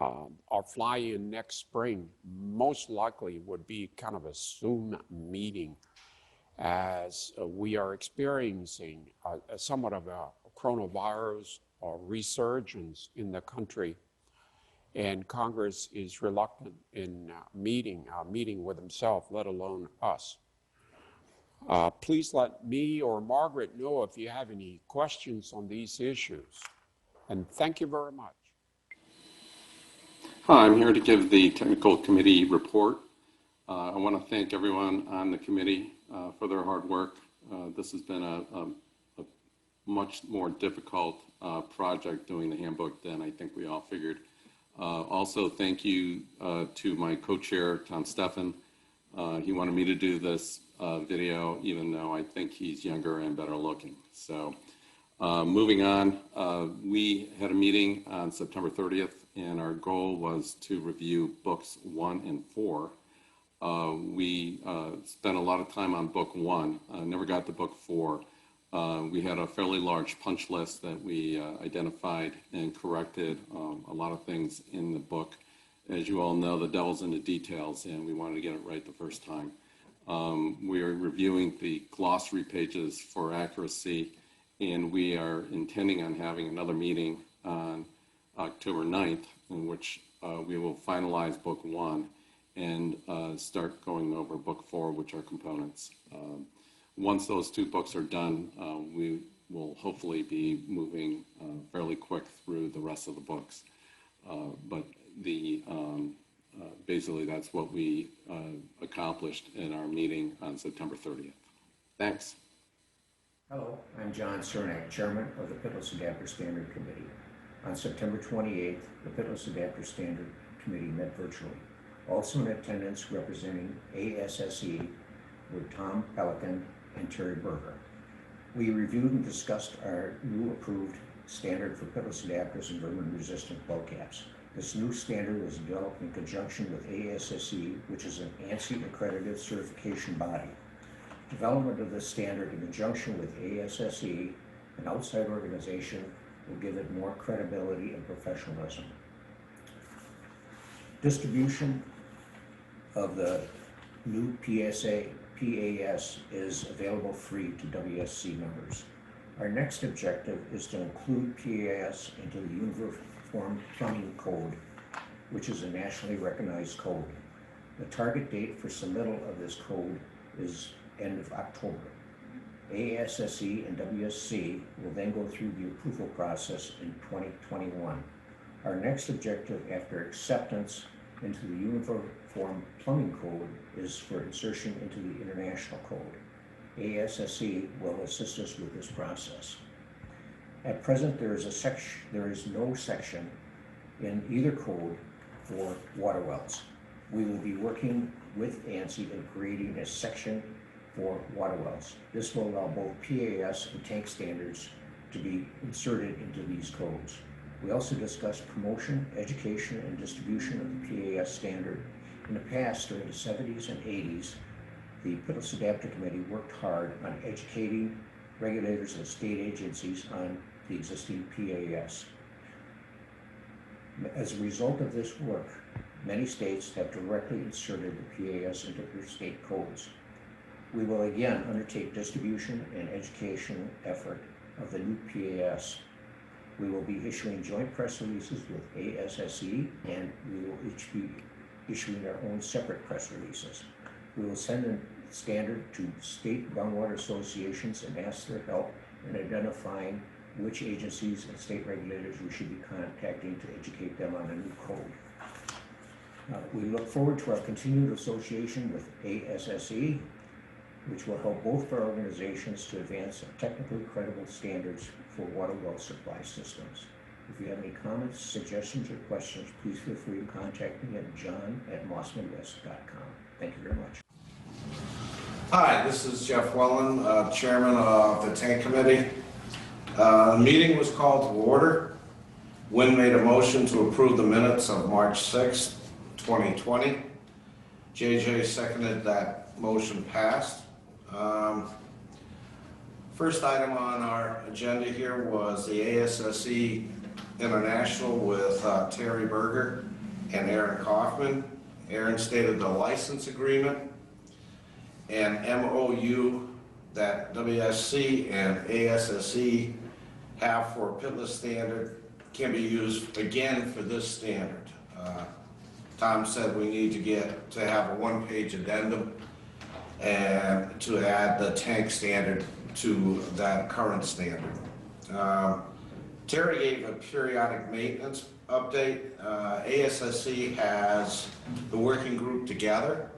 our fly-in next spring, most likely would be kind of a Zoom meeting, as we are experiencing somewhat of a coronavirus resurgence in the country. And Congress is reluctant in meeting with himself, let alone us. Please let me or Margaret know if you have any questions on these issues. And thank you very much. Hi, I'm here to give the technical committee report. I want to thank everyone on the committee for their hard work. This has been a much more difficult project doing the handbook than I think we all figured. Also, thank you to my co-chair, Tom Steffen. He wanted me to do this video, even though I think he's younger and better looking. So Moving on, we had a meeting on September 30th, and our goal was to review books 1 and 4. We spent a lot of time on book 1, never got to book 4. We had a fairly large punch list that we identified and corrected a lot of things in the book. As you all know, the devil's in the details, and we wanted to get it right the first time. We are reviewing the glossary pages for accuracy, and we are intending on having another meeting on October 9th, in which we will finalize book 1 and start going over book 4, which are components. Once those 2 books are done, we will hopefully be moving fairly quick through the rest of the books. But basically that's what we accomplished in our meeting on September 30th. Thanks. Hello, I'm John Cernak, Chairman of the Pitless Adapter Standard Committee. On September 28th, the Pitless Adapter Standard Committee met virtually. Also in attendance representing ASSE were Tom Pelican and Terry Berger. We reviewed and discussed our new approved standard for pitless adapters and vermin-resistant bulk caps. This new standard was developed in conjunction with ASSE, which is an ANSI accredited certification body. Development of this standard in conjunction with ASSE, an outside organization, will give it more credibility and professionalism. Distribution of the new PAS is available free to WSC members. Our next objective is to include PAS into the Uniform Plumbing Code, which is a nationally recognized code. The target date for submittal of this code is end of October. ASSE and WSC will then go through the approval process in 2021. Our next objective after acceptance into the Uniform Plumbing Code is for insertion into the International Code. ASSE will assist us with this process. At present, there is no section in either code for water wells. We will be working with ANSI in creating a section for water wells. This will allow both PAS and tank standards to be inserted into these codes. We also discussed promotion, education, and distribution of the PAS standard. In the past, during the 70s and 80s, the Pitless Adapter Committee worked hard on educating regulators and state agencies on the existing PAS. As a result of this work, many states have directly inserted the PAS into their state codes. We will again undertake distribution and education effort of the new PAS. We will be issuing joint press releases with ASSE, and we will each be issuing our own separate press releases. We will send the standard to state groundwater associations and ask their help in identifying which agencies and state regulators we should be contacting to educate them on a new code. We look forward to our continued association with ASSE, which will help both of our organizations to advance technically credible standards for water well supply systems. If you have any comments, suggestions, or questions, please feel free to contact me at john@mossmanwest.com. Thank you very much. Hi, this is Jeff Wellen, Chairman of the Tank Committee. The meeting was called to order. Wynn made a motion to approve the minutes of March 6th, 2020. JJ seconded that motion passed. First item on our agenda here was the ASSE International with Terry Berger and Aaron Kaufman. Aaron stated the license agreement and MOU that WSC and ASSE have for pitless standard can be used again for this standard. Tom said we need to have a one-page addendum and to add the tank standard to that current standard. Terry gave a periodic maintenance update. ASSE has the working group together,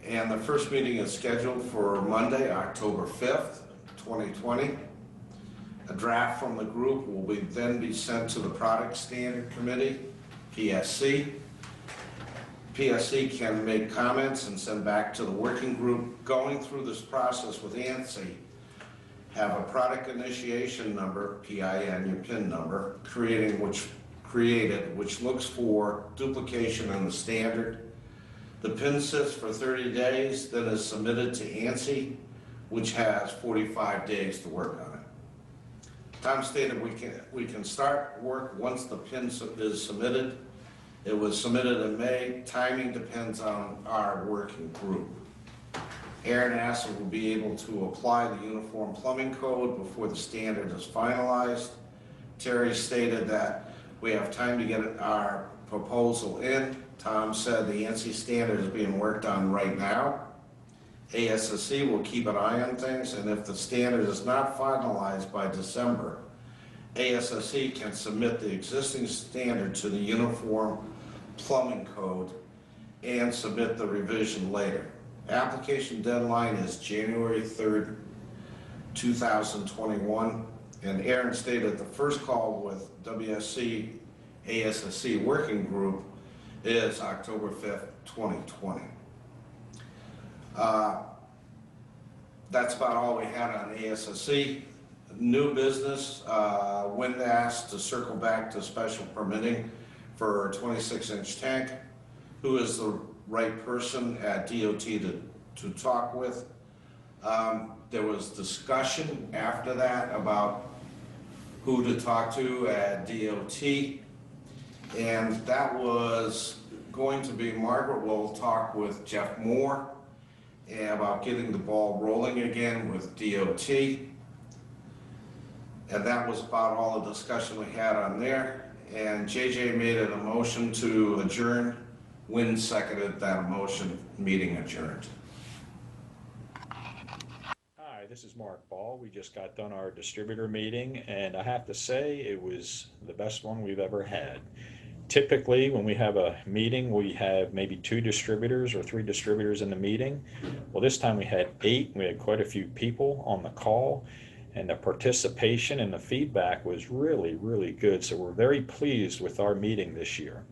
and the first meeting is scheduled for Monday, October 5th, 2020. A draft from the group will then be sent to the Product Standard Committee, PSC. PSC can make comments and send back to the working group. Going through this process with ANSI have a product initiation number, PIN, your PIN number, which looks for duplication in the standard. The PIN sits for 30 days, then is submitted to ANSI, which has 45 days to work on it. Tom stated we can start work once the PIN is submitted. It was submitted in May. Timing depends on our working group. Aaron asked if we'll be able to apply the uniform plumbing code before the standard is finalized. Terry stated that we have time to get our proposal in. Tom said the ANSI standard is being worked on right now. ASSC will keep an eye on things, and if the standard is not finalized by December, ASSC can submit the existing standard to the uniform plumbing code and submit the revision later. Application deadline is January 3rd, 2021, and Aaron stated the first call with WSC ASSC working group is October 5th, 2020. That's about all we had on ASSC. New business, Wind asked to circle back to special permitting for a 26-inch tank. Who is the right person at DOT to talk with? There was discussion after that about who to talk to at DOT, and that was going to be Margaret will talk with Jeff Moore about getting the ball rolling again with DOT. And that was about all the discussion we had on there. And JJ made it a motion to adjourn. Wynn seconded that motion, meeting adjourned. Hi, this is Mark Ball. We just got done our distributor meeting, and I have to say it was the best one we've ever had. Typically, when we have a meeting, we have maybe 2 distributors or 3 distributors in the meeting. Well, this time we had 8. We had quite a few people on the call, and the participation and the feedback was really, really good. So we're very pleased with our meeting this year.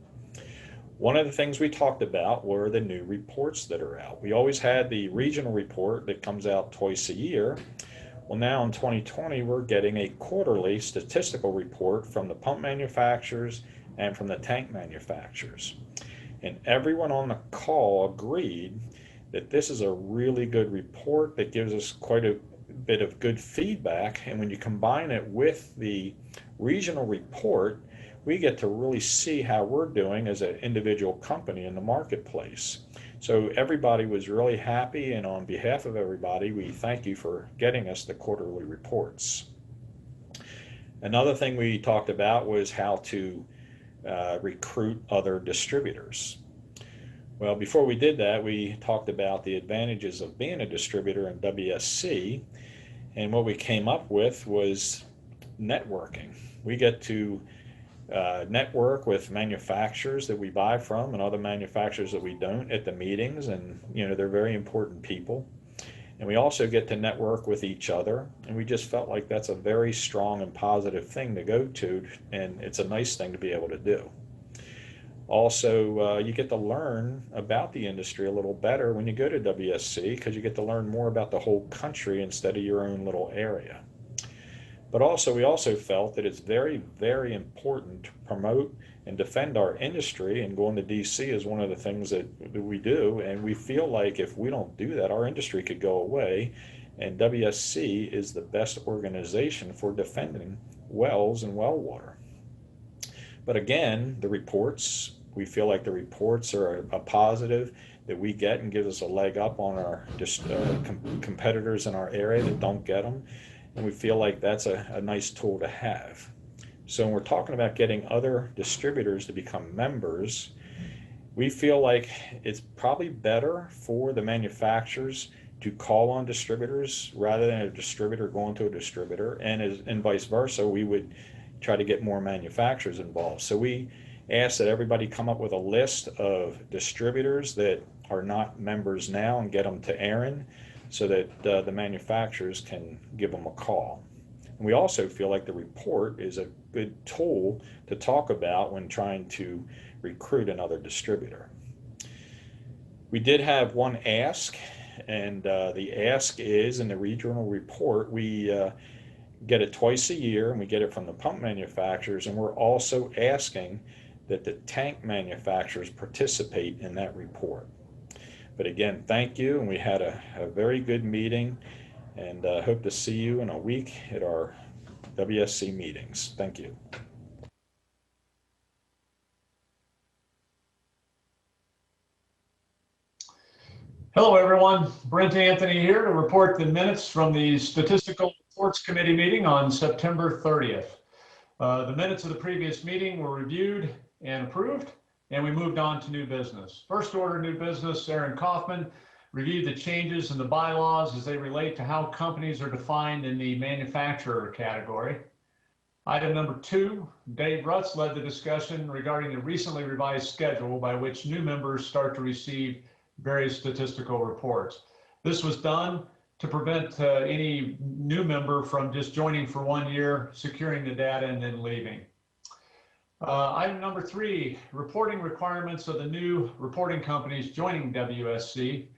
One of the things we talked about were the new reports that are out. We always had the regional report that comes out twice a year. Well, now in 2020, we're getting a quarterly statistical report from the pump manufacturers and from the tank manufacturers. And everyone on the call agreed that this is a really good report that gives us quite a bit of good feedback. And when you combine it with the regional report, we get to really see how we're doing as an individual company in the marketplace. So everybody was really happy, and on behalf of everybody, we thank you for getting us the quarterly reports. Another thing we talked about was how to recruit other distributors. Well, before we did that, we talked about the advantages of being a distributor in WSC, and what we came up with was networking. We get to network with manufacturers that we buy from and other manufacturers that we don't at the meetings, and they're very important people. And we also get to network with each other, and we just felt like that's a very strong and positive thing to go to, and it's a nice thing to be able to do. Also, you get to learn about the industry a little better when you go to WSC, because you get to learn more about the whole country instead of your own little area. But also, we also felt that it's very, very important to promote and defend our industry, and going to DC is one of the things that we do, and we feel like if we don't do that, our industry could go away, and WSC is the best organization for defending wells and well water. But again, the reports, we feel like the reports are a positive that we get and gives us a leg up on our competitors in our area that don't get them, and we feel like that's a nice tool to have. So when we're talking about getting other distributors to become members, we feel like it's probably better for the manufacturers to call on distributors rather than a distributor going to a distributor, and vice versa. We would try to get more manufacturers involved. So we ask that everybody come up with a list of distributors that are not members now and get them to Aaron so that the manufacturers can give them a call. And we also feel like the report is a good tool to talk about when trying to recruit another distributor. We did have one ask And the ask is in the regional report, we get it twice a year, and we get it from the pump manufacturers, and we're also asking that the tank manufacturers participate in that report. But again, thank you, and we had a very good meeting, and hope to see you in a week at our WSC meetings. Thank you. Hello, everyone. Brent Anthony here to report the minutes from the Statistical Reports Committee meeting on September 30th. The minutes of the previous meeting were reviewed and approved, and we moved on to new business. First order new business, Aaron Kaufman reviewed the changes in the bylaws as they relate to how companies are defined in the manufacturer category. Item number 2, Dave Rutz led the discussion regarding the recently revised schedule by which new members start to receive various statistical reports. This was done to prevent any new member from just joining for 1 year, securing the data, and then leaving. Item number 3, reporting requirements of the new reporting companies joining WSC.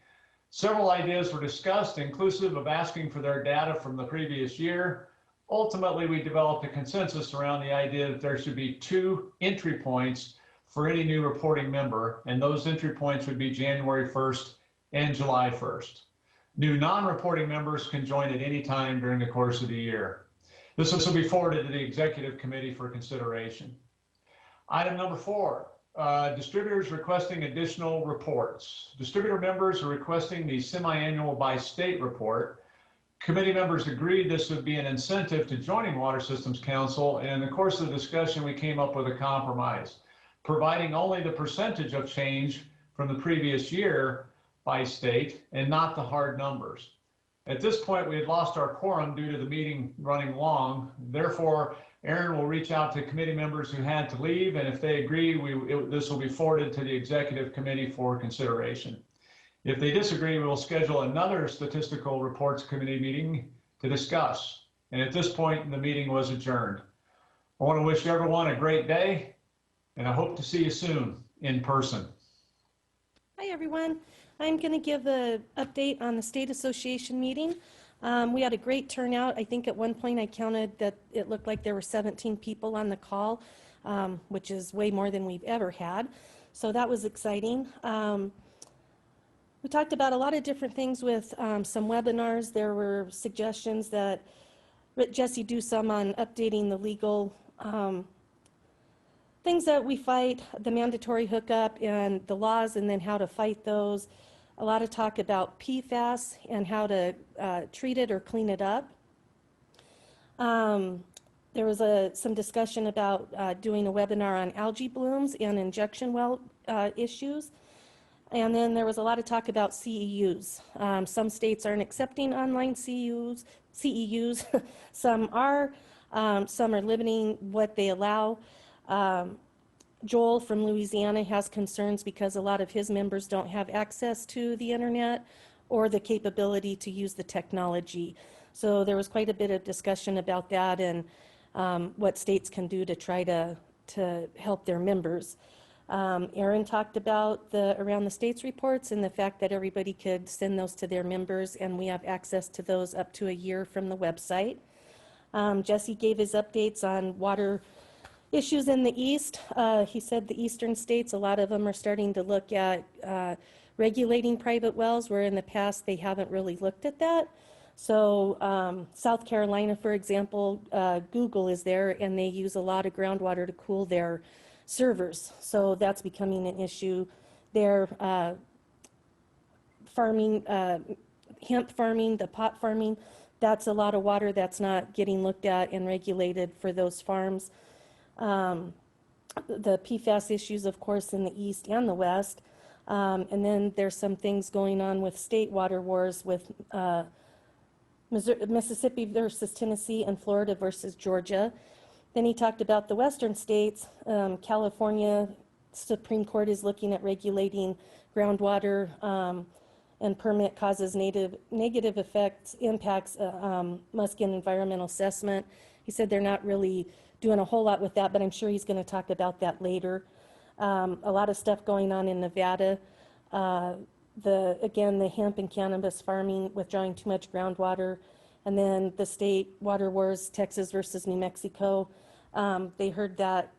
Several ideas were discussed, inclusive of asking for their data from the previous year. Ultimately, we developed a consensus around the idea that there should be 2 entry points for any new reporting member, and those entry points would be January 1st and July 1st. New non-reporting members can join at any time during the course of the year. This will be forwarded to the executive committee for consideration. Item number 4, distributors requesting additional reports. Distributor members are requesting the semi-annual by state report. Committee members agreed this would be an incentive to joining Water Systems Council, and in the course of the discussion, we came up with a compromise, providing only the percentage of change from the previous year by state and not the hard numbers. At this point, we had lost our quorum due to the meeting running long. Therefore, Aaron will reach out to committee members who had to leave, and if they agree, this will be forwarded to the executive committee for consideration. If they disagree, we will schedule another statistical reports committee meeting to discuss. And at this point, the meeting was adjourned. I want to wish everyone a great day, and I hope to see you soon in person. Hi, everyone. I'm going to give an update on the State Association meeting. We had a great turnout. I think at one point I counted that it looked like there were 17 people on the call, which is way more than we've ever had. So that was exciting. We talked about a lot of different things with some webinars. There were suggestions that Jesse do some on updating the legal things that we fight, the mandatory hookup and the laws, and then how to fight those. A lot of talk about PFAS and how to treat it or clean it up. There was some discussion about doing a webinar on algae blooms and injection well issues. And then there was a lot of talk about CEUs. Some states aren't accepting online CEUs. Some are limiting what they allow. Joel from Louisiana has concerns because a lot of his members don't have access to the internet or the capability to use the technology. So there was quite a bit of discussion about that and what states can do to try to help their members. Aaron talked about around the states reports and the fact that everybody could send those to their members, and we have access to those up to a year from the website. Jesse gave his updates on water issues in the East. He said the eastern states, a lot of them are starting to look at regulating private wells, where in the past they haven't really looked at that. So South Carolina, for example, Google is there, and they use a lot of groundwater to cool their servers. So that's becoming an issue. They're farming, hemp farming, the pot farming, that's a lot of water that's not getting looked at and regulated for those farms. The PFAS issues, of course, in the East and the West. And then there's some things going on with state water wars with Mississippi versus Tennessee and Florida versus Georgia. Then he talked about the Western states. California Supreme Court is looking at regulating groundwater and permit causes negative impacts, must get an environmental assessment. He said they're not really doing a whole lot with that, but I'm sure he's going to talk about that later. A lot of stuff going on in Nevada. again, the hemp and cannabis farming withdrawing too much groundwater, and then the state water wars, Texas versus New Mexico. They heard that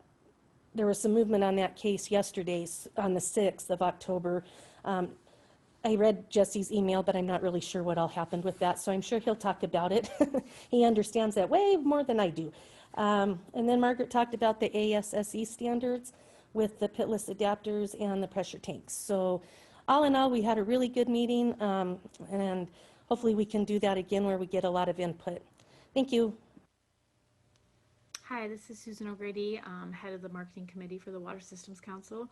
there was some movement on that case yesterday on the 6th of October. I read Jesse's email, but I'm not really sure what all happened with that, so I'm sure he'll talk about it. He understands that way more than I do. And then Margaret talked about the ASSE standards with the pitless adapters and the pressure tanks. So all in all, we had a really good meeting, and hopefully we can do that again where we get a lot of input. Thank you. Hi, this is Susan O'Grady, head of the marketing committee for the Water Systems Council.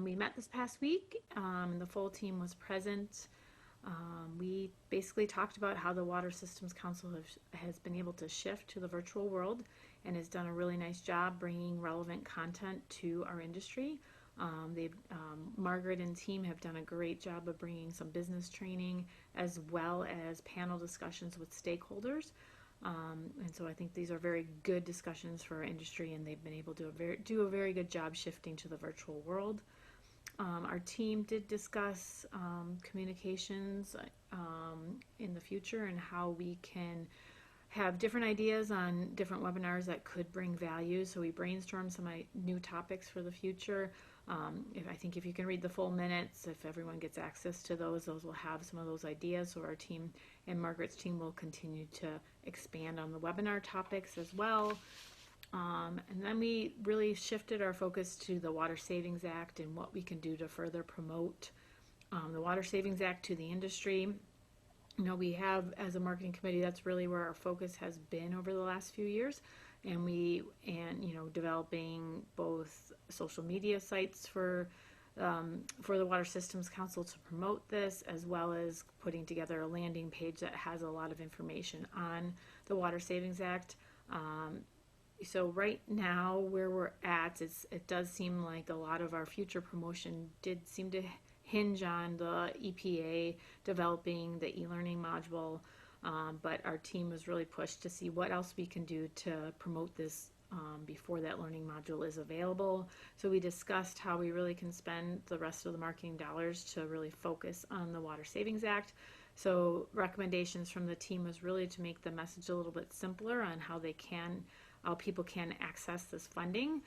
We met this past week, and the full team was present. We basically talked about how the Water Systems Council has been able to shift to the virtual world and has done a really nice job bringing relevant content to our industry. Margaret and team have done a great job of bringing some business training as well as panel discussions with stakeholders. And so I think these are very good discussions for our industry, and they've been able to do a very good job shifting to the virtual world. Our team did discuss communications in the future and how we can have different ideas on different webinars that could bring value. So we brainstormed some new topics for the future. I think if you can read the full minutes, if everyone gets access to those will have some of those ideas. So our team and Margaret's team will continue to expand on the webinar topics as well. And then we really shifted our focus to the Water Savings Act and what we can do to further promote the Water Savings Act to the industry. You know, we have, as a marketing committee, that's really where our focus has been over the last few years. And you know, developing both social media sites for the Water Systems Council to promote this, as well as putting together a landing page that has a lot of information on the Water Savings Act. So right now, where we're at, it does seem like a lot of our future promotion did seem to hinge on the EPA developing the e-learning module. But our team was really pushed to see what else we can do to promote this before that learning module is available. So we discussed how we really can spend the rest of the marketing dollars to really focus on the Water Savings Act. So recommendations from the team was really to make the message a little bit simpler on how people can access this funding.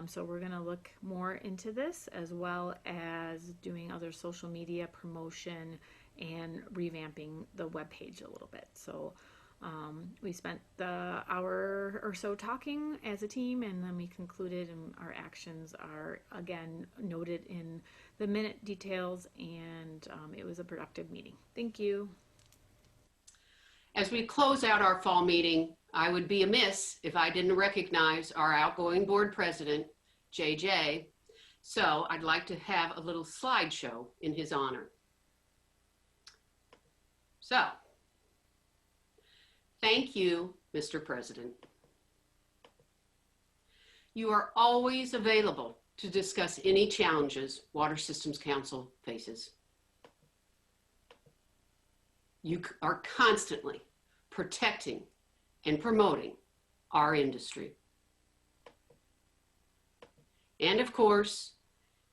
So we're going to look more into this, as well as doing other social media promotion and revamping the webpage a little bit. So we spent the hour or so talking as a team, and then we concluded, and our actions are again noted in the minute details, and it was a productive meeting. Thank you. As we close out our fall meeting, I would be amiss if I didn't recognize our outgoing board president, JJ. So I'd like to have a little slideshow in his honor. So, thank you, Mr. President. You are always available to discuss any challenges Water Systems Council faces. You are constantly protecting and promoting our industry. And of course,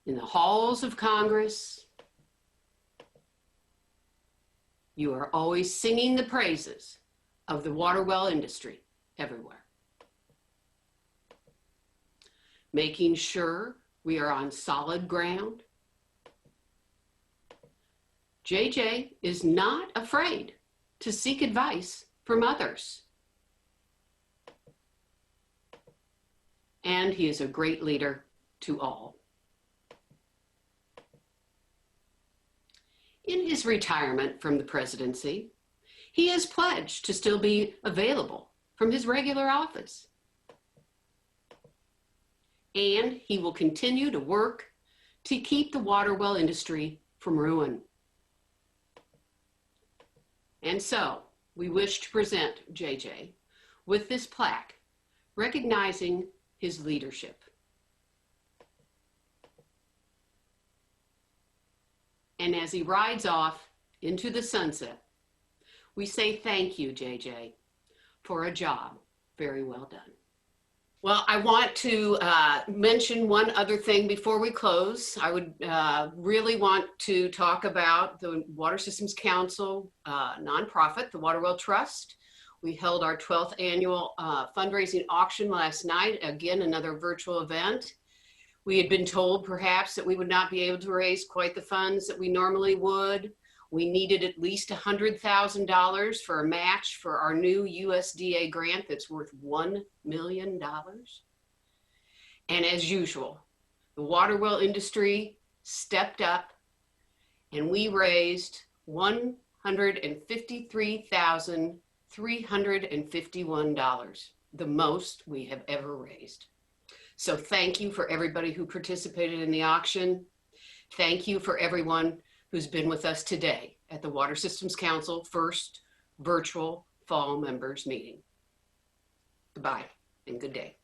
in the halls of Congress, you are always singing the praises of the water well industry everywhere, making sure we are on solid ground. JJ is not afraid to seek advice from others. And he is a great leader to all. In his retirement from the presidency, he has pledged to still be available from his regular office. And he will continue to work to keep the water well industry from ruin. And so we wish to present JJ with this plaque recognizing his leadership. And as he rides off into the sunset, we say thank you, JJ, for a job very well done. Well, I want to mention one other thing before we close. I would really want to talk about the Water Systems Council nonprofit, the Waterwell Trust. We held our 12th annual fundraising auction last night, again, another virtual event. We had been told perhaps that we would not be able to raise quite the funds that we normally would. We needed at least $100,000 for a match for our new USDA grant that's worth $1 million. And as usual, the water well industry stepped up and we raised $153,351, the most we have ever raised. So thank you for everybody who participated in the auction. Thank you for everyone who's been with us today at the Water Systems Council first virtual fall members meeting. Goodbye and good day.